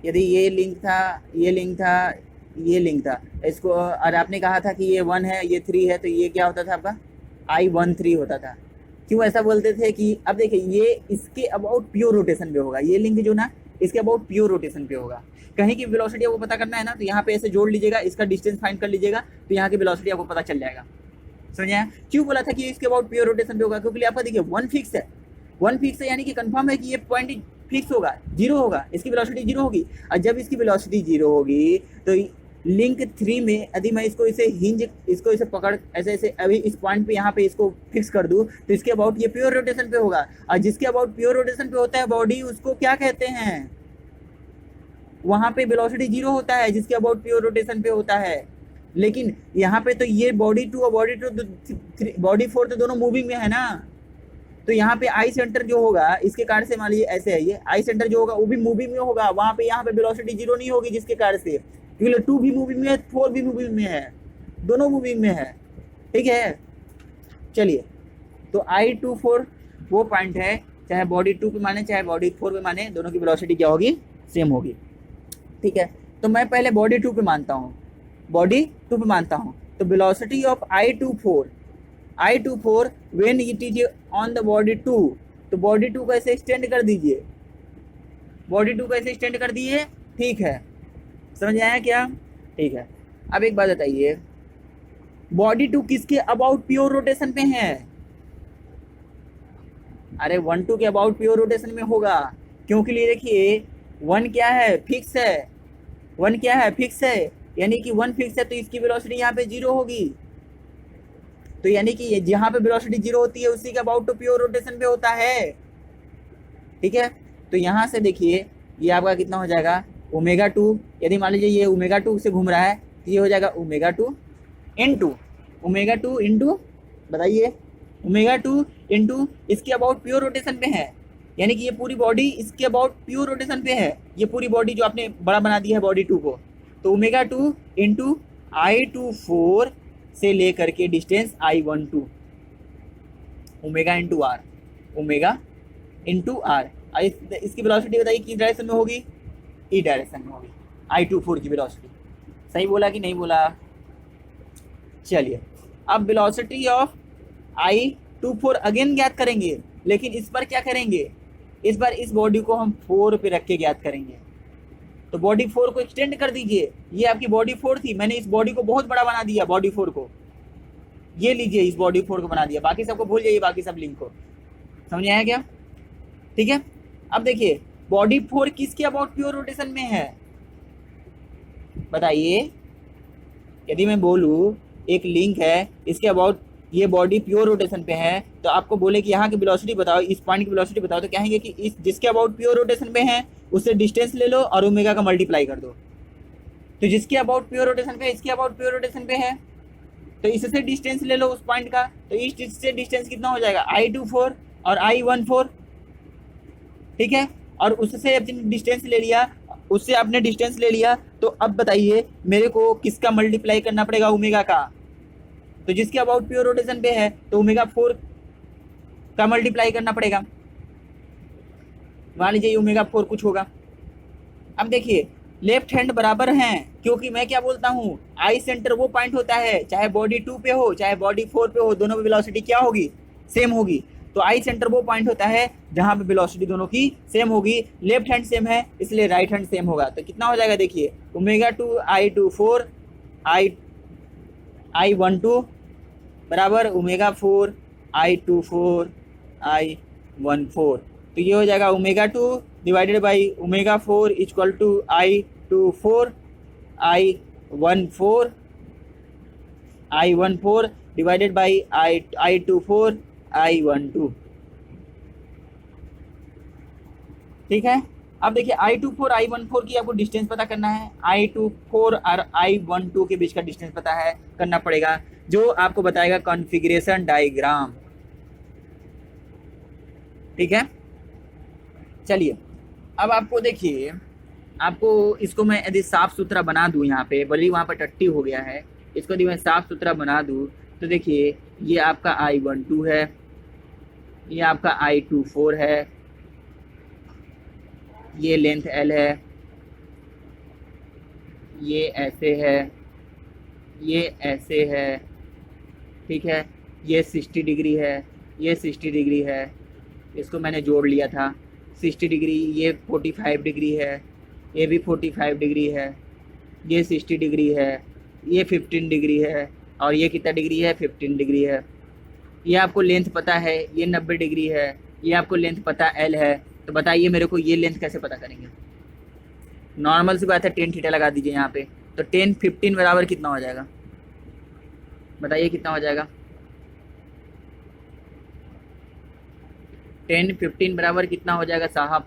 यदि ये लिंक था, ये लिंक था, ये लिंक था, इसको और आपने कहा था कि ये 1 है ये 3 है, तो ये क्या होता था आपका I13 होता था। क्यों ऐसा बोलते थे कि अब देखिए ये इसके अबाउट प्योर रोटेशन पे होगा, ये लिंक जो ना इसके अबाउट प्योर रोटेशन पे होगा। कहीं की वेलोसिटी आपको पता करना है ना, तो यहाँ पे ऐसे जोड़ लीजिएगा, इसका डिस्टेंस फाइंड कर लीजिएगा, तो यहाँ की वेलोसिटी आपको पता चल जाएगा। समझे, क्यों बोला था कि इसके अबाउट प्योर रोटेशन पे होगा, क्योंकि आपका देखिए 1 फिक्स है, 1 फिक्स है, यानी कि कंफर्म है कि ये पॉइंट फिक्स होगा, जीरो होगा, इसकी वेलोसिटी जीरो होगी। और जब इसकी वेलोसिटी जीरो होगी तो लिंक 3 में यदि मैं इसको इसे हिंज, इसको इसे पकड़ ऐसे ऐसे अभी इस पॉइंट पे यहाँ पे इसको फिक्स कर दूं, तो इसके अबाउट ये प्योर रोटेशन पे होगा। और जिसके अबाउट प्योर रोटेशन पे होता है बॉडी, उसको क्या कहते हैं, वहां पे वेलोसिटी जीरो होता है जिसके अबाउट प्योर रोटेशन पे होता है। लेकिन यहाँ पे तो ये बॉडी 2 और बॉडी 4 तो दोनों मूविंग में है ना, तो यहाँ पे आई सेंटर जो होगा इसके कारण से मान लीजिए ऐसे है, ये आई सेंटर जो होगा वो भी मूविंग में होगा, वहां पे यहाँ पे वेलोसिटी जीरो नहीं होगी, जिसके कारण से क्योंकि 2 भी मूविंग में है, 4 भी मूविंग में है, दोनों मूविंग में है, ठीक है। चलिए, तो I24 वो पॉइंट है, चाहे बॉडी 2 पे माने चाहे बॉडी 4 पे माने, दोनों की वेलोसिटी क्या होगी, सेम होगी, ठीक है। तो मैं पहले बॉडी 2 पे मानता हूँ, बॉडी 2 पे मानता हूँ, तो velocity of I24 when it is on the body 2, तो बॉडी 2 को ऐसे एक्सटेंड कर दीजिए, बॉडी 2 को ऐसे एक्सटेंड कर दिए, ठीक है, समझ आया क्या, ठीक है। अब एक बात बताइए, बॉडी 2 किसके अबाउट प्योर रोटेशन पे है, अरे 1 2 के अबाउट प्योर रोटेशन में होगा, क्योंकि लिए देखिए 1 क्या है, फिक्स है, 1 क्या है, फिक्स है, यानी कि 1 फिक्स है तो इसकी वेलोसिटी यहाँ पे 0 होगी। तो यानी कि ये जहाँ पे वेलोसिटी 0 होती है उसी के अबाउट टू प्योर रोटेशन पे होता है। ठीक है, तो यहाँ से देखिए ये आपका कितना हो जाएगा, ओमेगा 2, यदि मान लीजिए ये ओमेगा 2 से घूम रहा है तो ये हो जाएगा ओमेगा 2 इंटू बताइए ओमेगा 2 इंटू इसके अबाउट प्योर रोटेशन पे है, यानी कि ये पूरी बॉडी इसके अबाउट प्योर रोटेशन पे है, ये पूरी बॉडी जो आपने बड़ा बना दिया है बॉडी 2 को। तो ओमेगा 2 इंटू I24 से लेकर के distance I12, omega into r, omega into r. इसकी वेलोसिटी बताइए किस डायरेक्शन में होगी, ई डायरेक्शन में होगी, I24 की वेलोसिटी। सही बोला कि नहीं बोला? चलिए अब वेलोसिटी ऑफ I24 अगेन ज्ञात करेंगे, लेकिन इस पर क्या करेंगे, इस बार इस बॉडी को हम 4 पे रख के ज्ञात करेंगे। तो बॉडी 4 को एक्सटेंड कर दीजिए, ये आपकी बॉडी 4 थी, मैंने इस बॉडी को बहुत बड़ा बना दिया, बॉडी 4 को, ये लीजिए इस बॉडी 4 को बना दिया, बाकी सबको भूल जाइए, बाकी सब लिंक को। समझ आया क्या? ठीक है, अब देखिए बॉडी 4 किसके अबाउट प्योर रोटेशन में है बताइए। यदि मैं बोलूँ एक लिंक है इसके अबाउट, ये बॉडी प्योर रोटेशन पे है, तो आपको बोले कि यहाँ की वेलोसिटी बताओ, इस पॉइंट की वेलोसिटी बताओ, तो कहेंगे कि इस जिसके अबाउट प्योर रोटेशन पे है उससे डिस्टेंस ले लो और ओमेगा का मल्टीप्लाई कर दो। तो जिसके अबाउट प्योर रोटेशन पे, इसके अबाउट प्योर रोटेशन पे है, तो इससे डिस्टेंस ले लो उस पॉइंट का, तो इससे डिस्टेंस कितना हो जाएगा, I24 और I14। ठीक है, और उससे अपने डिस्टेंस ले लिया, उससे आपने डिस्टेंस ले लिया, तो अब बताइए मेरे को किसका मल्टीप्लाई करना पड़ेगा, ओमेगा का। तो जिसके अबाउट प्योर रोटेशन पे है तो ओमेगा 4 का मल्टीप्लाई करना पड़ेगा, मान लीजिए ओमेगा 4 कुछ होगा। अब देखिए लेफ्ट हैंड बराबर हैं, क्योंकि मैं क्या बोलता हूँ, आई सेंटर वो पॉइंट होता है, चाहे बॉडी 2 पे हो चाहे बॉडी 4 पे हो, दोनों पे वेलोसिटी क्या होगी, सेम होगी। तो आई सेंटर वो पॉइंट होता है जहां पे वेलोसिटी दोनों की सेम होगी, लेफ्ट हैंड सेम है इसलिए राइट हैंड सेम होगा। तो कितना हो जाएगा देखिए, ओमेगा 2 I24 I12 बराबर ओमेगा 4 I24 I14। तो ये हो जाएगा omega 2 divided by omega 4 equal to I24 I14 divided by I24 I12। ठीक है, अब देखिए I24 I14 की आपको डिस्टेंस पता करना है, I24 और I12 के बीच का डिस्टेंस पता है, करना पड़ेगा, जो आपको बताएगा कॉन्फ़िगरेशन डायग्राम। ठीक है, चलिए अब आपको देखिए, आपको इसको मैं यदि साफ सुथरा बना दूं, यहाँ पे भले वहाँ पर टट्टी हो गया है, इसको यदि मैं साफ सुथरा बना दूं तो देखिए ये आपका I12 है, ये आपका I24 है, ये लेंथ L है, ये ऐसे है, ये ऐसे है, ठीक है, ये 60 डिग्री है, ये 60 डिग्री है, इसको मैंने जोड़ लिया था 60 डिग्री, ये 45 डिग्री है, ये भी 45 डिग्री है, ये 60 डिग्री है, ये 15 डिग्री है, और ये कितना डिग्री है, 15 डिग्री है। ये आपको लेंथ पता है, ये 90 डिग्री है, ये आपको लेंथ पता L है। तो बताइए मेरे को ये लेंथ कैसे पता करेंगे, नॉर्मल सी बात है, tan थीटा लगा दीजिए यहाँ पे, तो tan 15 बराबर कितना हो जाएगा बताइए, कितना हो जाएगा, tan 15 बराबर कितना हो जाएगा साहब,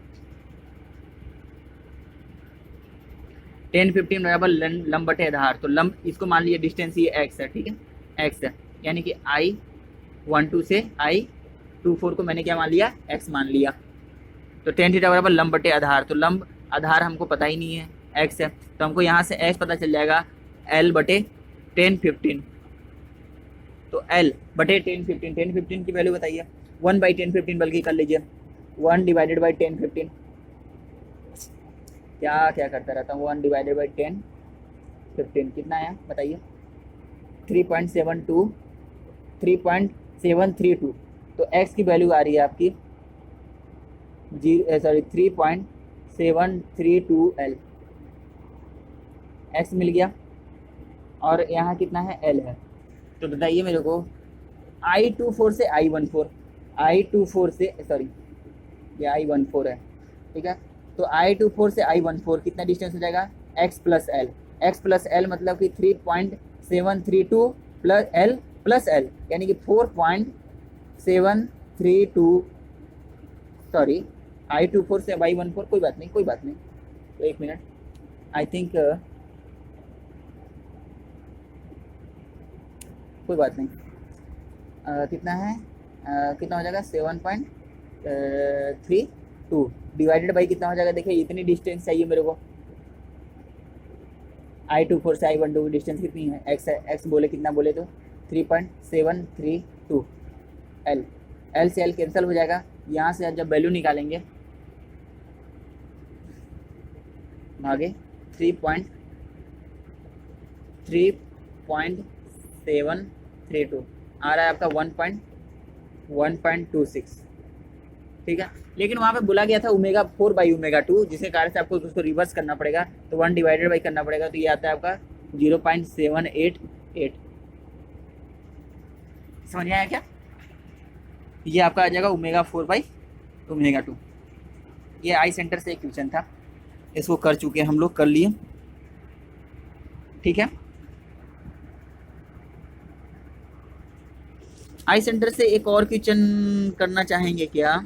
tan 15 बराबर लंब बटे आधार। तो लंब, इसको मान लीजिए डिस्टेंस ये x है, ठीक है, x है, यानी कि I12 से I24 को मैंने क्या मान लिया, x मान लिया। तो tan थीटा बराबर लंब बटे आधार, तो लंब आधार हमको पता ही नहीं है, x है, तो हमको यहाँ से x पता चल जाएगा L बटे tan 15। तो L बटे tan 15 की वैल्यू बताइए, 1/tan 15 बल्कि कर लीजिए, 1 डिवाइडेड बाई tan 15, क्या करता रहता हूँ, 1 डिवाइडेड बाई tan 15 कितना आया बताइए, 3.732। तो x की वैल्यू आ रही है आपकी 3.732 L, x मिल गया, और यहाँ कितना है L है। तो बताइए मेरे को I24 से I14, I24 से, सॉरी ये I14 है, ठीक है। तो I24 से I14 कितना डिस्टेंस हो जाएगा, x plus L. X plus L मतलब कि 3.732 प्लस एल प्लस एल, यानी कि 4.732, सॉरी I24 से Y14, कोई बात नहीं, कोई बात नहीं, तो एक मिनट, आई थिंक कोई बात नहीं, कितना है, कितना हो जाएगा 7.32 डिवाइडेड बाई कितना हो जाएगा, देखिए इतनी डिस्टेंस चाहिए मेरे को। I24 से I12 की डिस्टेंस कितनी है, x है, x बोले कितना बोले तो 3.732 l, l से l कैंसिल हो जाएगा। यहाँ से जब वैल्यू निकालेंगे भागे 3.732 आ रहा है आपका 1.26, ठीक है। लेकिन वहाँ पे बोला गया था ओमेगा 4 बाई ओमेगा 2, जिसके कारण से आपको उसको रिवर्स करना पड़ेगा, तो 1 डिवाइडेड बाई करना पड़ेगा, तो ये आता है आपका 0.788। समझ में आया क्या? ये आपका आ जाएगा ओमेगा 4 बाई ओमेगा 2। ये आई सेंटर से एक क्वेश्चन था, इसको कर चुके हैं हम लोग, कर लिए, ठीक है। आई सेंटर से एक और क्वेश्चन करना चाहेंगे क्या,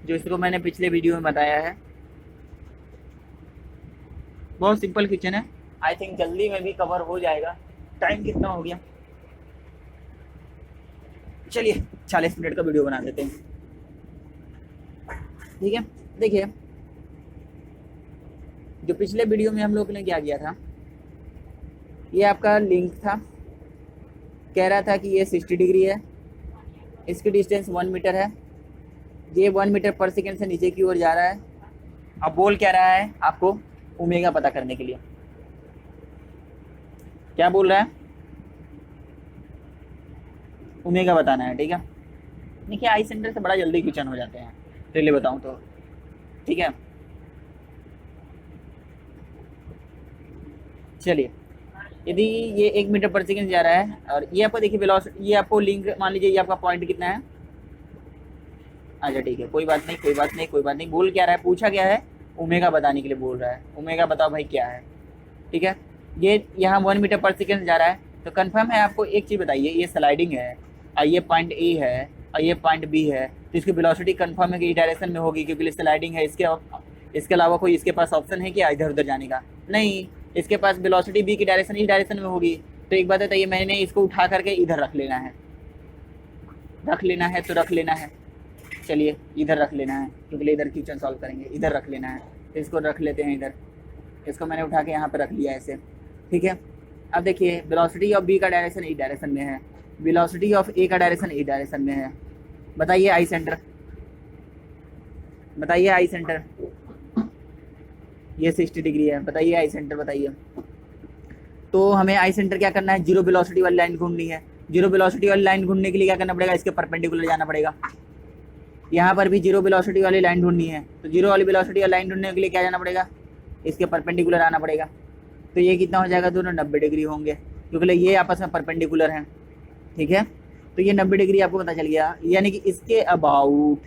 जो इसको मैंने पिछले वीडियो में बताया है। बहुत सिंपल क्वेश्चन है, आई थिंक जल्दी में भी कवर हो जाएगा। टाइम कितना हो गया, चलिए 40 मिनट का वीडियो बना देते हैं, ठीक है। देखिए जो पिछले वीडियो में हम लोग ने क्या किया था, ये आपका लिंक था, कह रहा था कि ये 60 डिग्री है, इसकी डिस्टेंस 1 मीटर है, ये 1 मीटर पर सेकेंड से नीचे की ओर जा रहा है। अब बोल क्या रहा है आपको, ओमेगा पता करने के लिए। क्या बोल रहा है, ओमेगा बताना है, ठीक है। देखिए आई सेंटर से बड़ा जल्दी क्वेश्चन हो जाते हैं, रियली बताऊं तो, ठीक है। चलिए, यदि ये 1 मीटर पर सेकेंड जा रहा है, और ये आपको देखिए वेलोसिटी, ये आपको लिंक मान लीजिए, ये आपका पॉइंट कितना है, अच्छा ठीक है, कोई बात नहीं, कोई बात नहीं, कोई बात नहीं। बोल क्या रहा है, पूछा क्या है, ओमेगा बताने के लिए बोल रहा है, ओमेगा बताओ भाई क्या है, ठीक है। ये यहाँ 1 मीटर पर सेकेंड जा रहा है, तो कंफर्म है। आपको एक चीज़ बताइए, ये स्लाइडिंग है और ये पॉइंट ए है और ये पॉइंट बी है, तो इसकी वेलोसिटी कंफर्म है कि इस डायरेक्शन में होगी, क्योंकि स्लाइडिंग है। इसके अलावा कोई इसके पास ऑप्शन है क्या इधर उधर जाने का? नहीं, इसके पास वेलोसिटी बी की डायरेक्शन इस डायरेक्शन में होगी। तो एक बात बताइए, मैंने इसको उठा करके इधर रख लेना है, रख लेना है तो रख लेना है, चलिए इधर रख लेना है, क्योंकि इधर क्वेश्चन सॉल्व करेंगे, इधर रख लेना है, तो इसको रख लेते हैं इधर, इसको मैंने उठा के यहाँ पे रख लिया ऐसे, ठीक है। अब देखिए वेलोसिटी ऑफ बी का डायरेक्शन इस डायरेक्शन में है, वेलोसिटी ऑफ ए का डायरेक्शन इस डायरेक्शन में है। बताइए आई सेंटर, बताइए आई सेंटर, ये 60 डिग्री है, बताइए आई सेंटर, बताइए। तो हमें आई सेंटर क्या करना है, जीरो वेलोसिटी वाली लाइन ढूंढनी है। जीरो वेलोसिटी वाली लाइन ढूंढने के लिए क्या करना पड़ेगा, इसके परपेंडिकुलर जाना पड़ेगा। यहाँ पर भी जीरो वेलोसिटी वाली लाइन ढूंढनी है, तो जीरो वाली वेलोसिटी वाली लाइन ढूंढने के लिए क्या जाना पड़ेगा, इसके परपेंडिकुलर आना पड़ेगा। तो ये कितना हो जाएगा, दोनों 90 डिग्री होंगे, क्योंकि ये आपस में परपेंडिकुलर हैं, ठीक है। तो ये 90 डिग्री आपको पता चल गया, यानी कि इसके अबाउट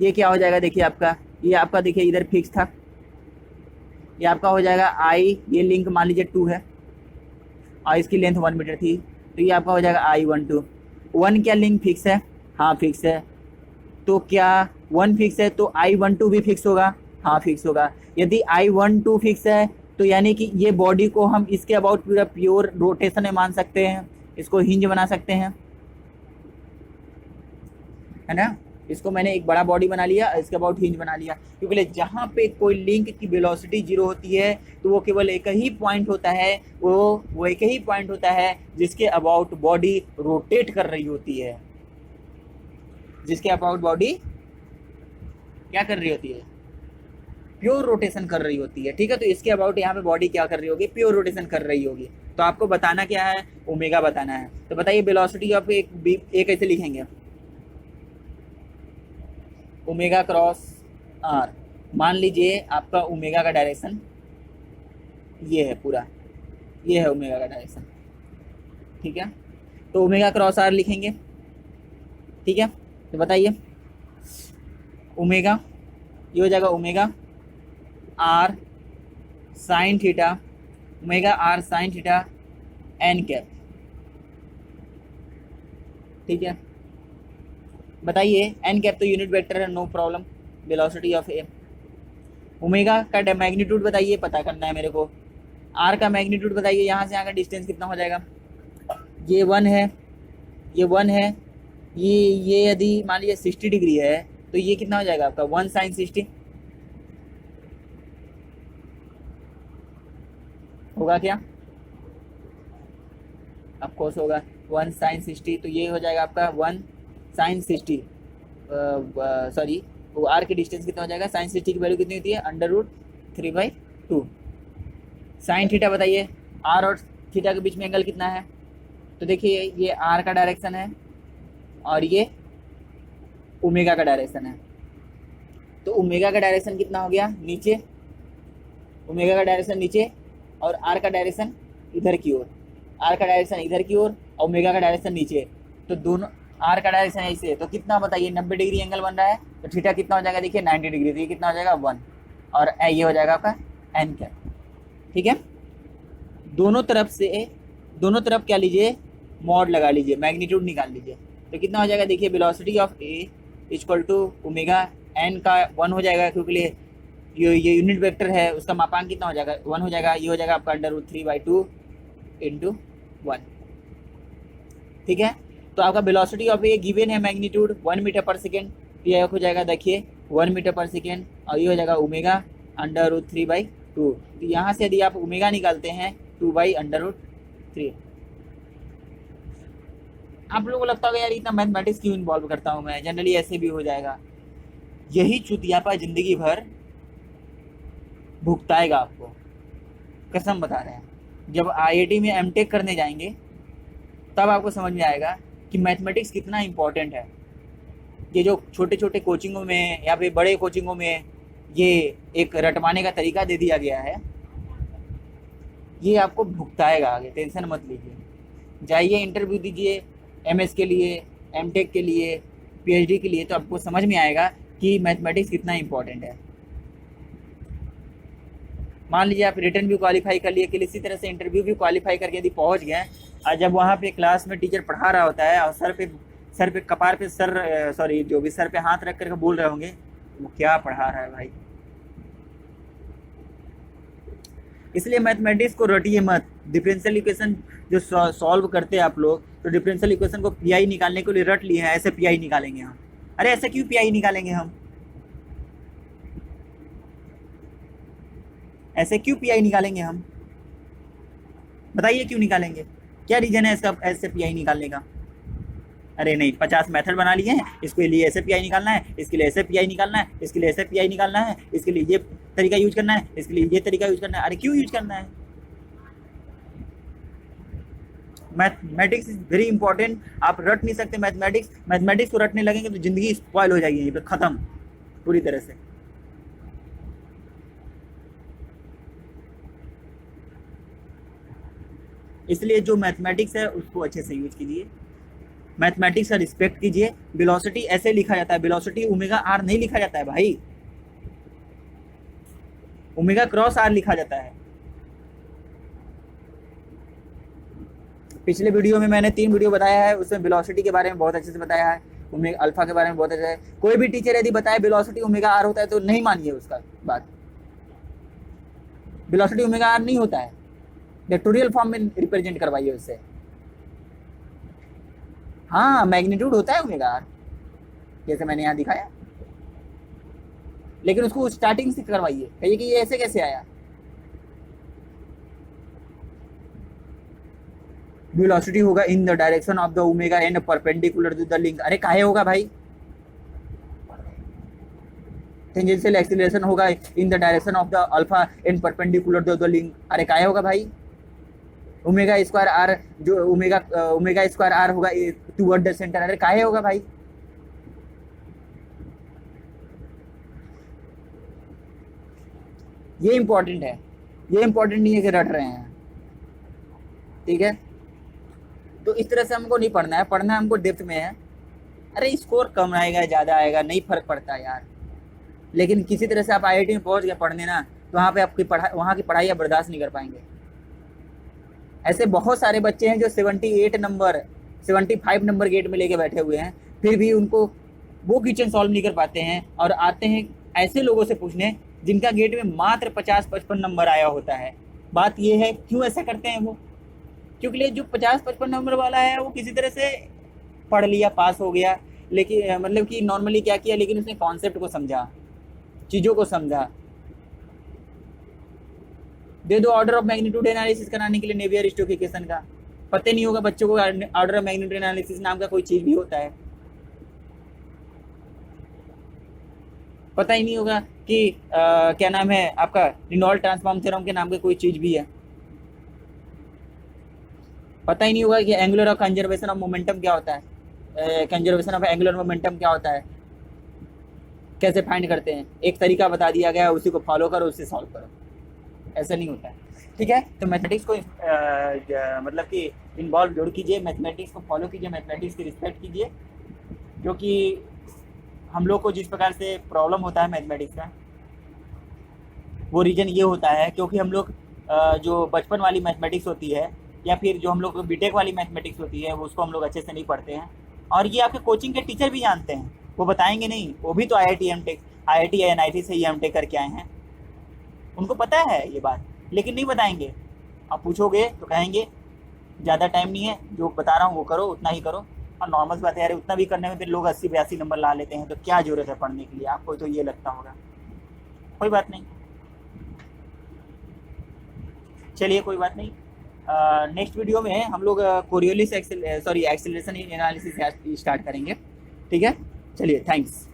ये क्या हो जाएगा, देखिए आपका, ये आपका देखिए इधर फिक्स था, ये आपका हो जाएगा आई, ये लिंक मान लीजिए 2 है और इसकी लेंथ 1 मीटर थी, तो ये आपका हो जाएगा I12। 1 क्या लिंक फिक्स है, हाँ फिक्स है, तो क्या 1 फिक्स है तो I12 भी फिक्स होगा, हाँ फिक्स होगा। यदि I12 फिक्स है तो यानी कि ये बॉडी को हम इसके अबाउट पूरा प्योर रोटेशन में मान सकते हैं, इसको हिंज बना सकते हैं, है ना। इसको मैंने एक बड़ा बॉडी बना लिया, इसके अबाउट हिंज बना लिया, क्योंकि जहाँ पे कोई लिंक की वेलोसिटी 0 होती है तो वो केवल एक ही पॉइंट होता है, वो एक ही पॉइंट होता है जिसके अबाउट बॉडी रोटेट कर रही होती है, जिसके अबाउट बॉडी क्या कर रही होती है, प्योर रोटेशन कर रही होती है, ठीक है। तो इसके अबाउट यहाँ पे बॉडी क्या कर रही होगी, प्योर रोटेशन कर रही होगी। तो आपको बताना क्या है, ओमेगा बताना है। तो बताइए वेलोसिटी ऑफ एक कैसे लिखेंगे, ओमेगा क्रॉस आर। मान लीजिए आपका ओमेगा का डायरेक्शन ये है पूरा, ये है ओमेगा का डायरेक्शन, ठीक है। तो ओमेगा क्रॉस आर लिखेंगे, ठीक है। तो बताइए ओमेगा, ये हो जाएगा omega r sine theta, omega r sine theta n cap. ठीक है, बताइए एन कैप तो यूनिट वेक्टर है, no problem, velocity of A. Omega का मैग्नीट्यूड बताइए, पता करना है मेरे को। आर का मैग्नीट्यूड बताइए, यहाँ से यहाँ का डिस्टेंस कितना हो जाएगा। ये 1 है, ये 1 है, ये यदि मान लीजिए 60 डिग्री है तो ये कितना हो जाएगा आपका 1 साइन 60 होगा क्या? ऑफकोर्स होगा 1 साइन 60, तो ये हो जाएगा आपका 1 साइन 60, सॉरी वो आर की डिस्टेंस कितना हो जाएगा, साइन 60 की वैल्यू कितनी होती है √3/2। साइन थीटा बताइए, आर और थीटा के बीच में एंगल कितना है, तो देखिए ये आर का डायरेक्शन है और ये ओमेगा का डायरेक्शन है, तो ओमेगा का डायरेक्शन कितना हो गया नीचे, ओमेगा का डायरेक्शन नीचे और आर का डायरेक्शन इधर की ओर, आर का डायरेक्शन इधर की ओर और ओमेगा का डायरेक्शन नीचे, तो दोनों आर का डायरेक्शन ऐसे, तो कितना बताइए 90 डिग्री एंगल बन रहा है, तो थीटा कितना हो जाएगा देखिए 90 डिग्री, तो ये कितना हो जाएगा 1 और ये हो जाएगा आपका एन कैप। ठीक है, दोनों तरफ क्या लीजिए, मॉड लगा लीजिए, मैग्नीट्यूड निकाल लीजिए, तो कितना हो जाएगा देखिए velocity of A equal to omega n का 1 हो जाएगा, क्योंकि ये यूनिट वेक्टर है, उसका मापांक कितना हो जाएगा 1 हो जाएगा, ये हो जाएगा आपका √3/2 × 1। ठीक है, तो आपका वेलोसिटी ऑफ ए गिवन है मैग्नीट्यूड 1 मीटर पर सेकेंड, ये हो जाएगा देखिए 1 मीटर पर सेकेंड और ये हो जाएगा ओमेगा √3/2। तो यहाँ से यदि आप ओमेगा निकालते हैं 2/√3। आप लोगों को लगता होगा यार इतना मैथमेटिक्स क्यों इन्वॉल्व करता हूँ मैं, जनरली ऐसे भी हो जाएगा। यही चुतियापा जिंदगी भर भुगताएगा आपको, कसम बता रहे हैं। जब आईआईटी में एमटेक करने जाएंगे तब आपको समझ में आएगा कि मैथमेटिक्स कितना इम्पोर्टेंट है। ये जो छोटे छोटे कोचिंगों में या फिर बड़े कोचिंगों में ये एक रटवाने का तरीका दे दिया गया है, ये आपको भुगताएगा आगे, टेंशन मत लीजिए। जाइए इंटरव्यू दीजिए एमएस के लिए, एमटेक के लिए, पीएचडी के लिए, तो आपको समझ में आएगा कि मैथमेटिक्स कितना इम्पोर्टेंट है। मान लीजिए आप रिटर्न भी क्वालिफाई कर लिए, कि इसी तरह से इंटरव्यू भी क्वालिफाई करके यदि पहुंच गए, और जब वहाँ पे क्लास में टीचर पढ़ा रहा होता है और सर पे कपार पे सॉरी जो भी सर पे हाथ रख करके बोल रहे होंगे वो क्या पढ़ा रहा है भाई। इसलिए मैथमेटिक्स को रटिए मत। डिफरेंशियल इक्वेशन जो सॉल्व करते हैं आप लोग, तो डिफरेंशियल इक्वेशन को पीआई निकालने के लिए रट लिए हैं, ऐसे पीआई निकालेंगे हम। अरे ऐसे क्यों पीआई निकालेंगे हम, ऐसे क्यों पीआई निकालेंगे हम, बताइए क्यों निकालेंगे, क्या रीजन है इसका ऐसे पीआई निकालने का। अरे नहीं, 50 मेथड बना लिए हैं, इसके लिए ऐसे पीआई निकालना है, इसके लिए ऐसे पीआई निकालना है, इसके लिए ऐसे पीआई निकालना है, इसके लिए ये तरीका यूज करना है, इसके लिए ये तरीका यूज करना है। अरे क्यों यूज करना है। Mathematics is very important. आप रट नहीं सकते मैथमेटिक्स को रटने लगेंगे तो जिंदगी स्पॉइल हो जाएगी, फिर खत्म पूरी तरह से। इसलिए जो मैथमेटिक्स है उसको अच्छे से यूज कीजिए, मैथमेटिक्स का रिस्पेक्ट कीजिए। वेलोसिटी ऐसे लिखा जाता है, वेलोसिटी ओमेगा आर नहीं लिखा जाता है भाई, ओमेगा क्रॉस आर लिखा जाता है। पिछले वीडियो में मैंने 3 वीडियो बताया है, उसमें वेलोसिटी के बारे में बहुत अच्छे से बताया है, ओमेगा अल्फा के बारे में बहुत अच्छा है। कोई भी टीचर यदि बताए वेलोसिटी ओमेगा आर होता है तो नहीं मानिए उसका बात, वेलोसिटी ओमेगा आर नहीं होता है, वेक्टोरियल फॉर्म में रिप्रेजेंट करवाइए उससे। हाँ मैग्नीट्यूड होता है ओमेगा आर, जैसे मैंने यहाँ दिखाया, लेकिन उसको स्टार्टिंग से करवाइए, कहिए कि ये ऐसे कैसे आया। वेलोसिटी होगा in the direction of the omega and perpendicular to the link. अरे काहे होगा भाई, टेंजेंशियल एक्सीलरेशन होगा in the direction of the alpha and perpendicular to the link. अरे काहे होगा भाई, ओमेगा स्क्वायर आर जो ओमेगा स्क्वायर आर होगा टुवर्ड द सेंटर। अरे काहे होगा भाई, ये इंपॉर्टेंट है, ये इंपॉर्टेंट नहीं है कि रट रहे हैं। ठीक है, तो इस तरह से हमको नहीं पढ़ना है, पढ़ना हमको डेप्थ में है। अरे स्कोर कम आएगा ज़्यादा आएगा नहीं फर्क पड़ता यार, लेकिन किसी तरह से आप IIT में पहुंच गए पढ़ने ना, तो वहाँ पे आपकी पढ़ाई, वहाँ की पढ़ाई आप बर्दाश्त नहीं कर पाएंगे। ऐसे बहुत सारे बच्चे हैं जो 78 नंबर 75 नंबर गेट में लेके बैठे हुए हैं, फिर भी उनको वो क्वेश्चन सॉल्व नहीं कर पाते हैं, और आते हैं ऐसे लोगों से पूछने जिनका गेट में मात्र 50-55 नंबर आया होता है। बात ये है क्यों ऐसा करते हैं वो, क्योंकि जो 50-55 नंबर वाला है वो किसी तरह से पढ़ लिया, पास हो गया, लेकिन मतलब कि नॉर्मली क्या किया, लेकिन उसने कॉन्सेप्ट को समझा, चीज़ों को समझा। दे दो ऑर्डर ऑफ मैग्नीट्यूड एनालिसिस कराने के लिए नेवियर स्टोक्स का, पता नहीं होगा बच्चों को ऑर्डर ऑफ मैग्नीट्यूड एनालिसिस नाम का कोई चीज़ भी होता है, पता ही नहीं होगा कि क्या नाम है आपका रिनॉल्ड ट्रांसफॉर्म थ्योरम के नाम का कोई चीज़ भी है, पता ही नहीं होगा कि angular of conservation of momentum क्या होता है, कंजर्वेशन ऑफ एंगुलर मोमेंटम क्या होता है, कैसे फाइंड करते हैं। एक तरीका बता दिया गया है, उसी को फॉलो करो, उससे सॉल्व करो, ऐसा नहीं होता है। ठीक है, तो मैथमेटिक्स को मतलब कि इन्वॉल्व जरूर कीजिए, मैथमेटिक्स को फॉलो कीजिए, मैथमेटिक्स की रिस्पेक्ट कीजिए, क्योंकि हम लोग को जिस प्रकार से प्रॉब्लम होता है मैथमेटिक्स का, वो रीज़न ये होता है क्योंकि हम लोग जो बचपन वाली मैथमेटिक्स होती है, या फिर जो हम लोग बीटेक वाली मैथमेटिक्स होती है, उसको हम लोग अच्छे से नहीं पढ़ते हैं। और ये आपके कोचिंग के टीचर भी जानते हैं, वो बताएंगे नहीं, वो भी तो IIT या NIT से ही MTech करके आए हैं, उनको पता है ये बात, लेकिन नहीं बताएंगे। आप पूछोगे तो कहेंगे ज़्यादा टाइम नहीं है, जो बता रहा हूँ वो करो, उतना ही करो। और नॉर्मल बात है यार, उतना भी करने में फिर लोग 80-82 नंबर ला लेते हैं, तो क्या जरूरत है पढ़ने के लिए, आपको तो ये लगता होगा। कोई बात नहीं, चलिए कोई बात नहीं। नेक्स्ट वीडियो में हम लोग कोरियोलिस एक्सेलरेशन एनालिसिस स्टार्ट करेंगे। ठीक है, चलिए, थैंक्स।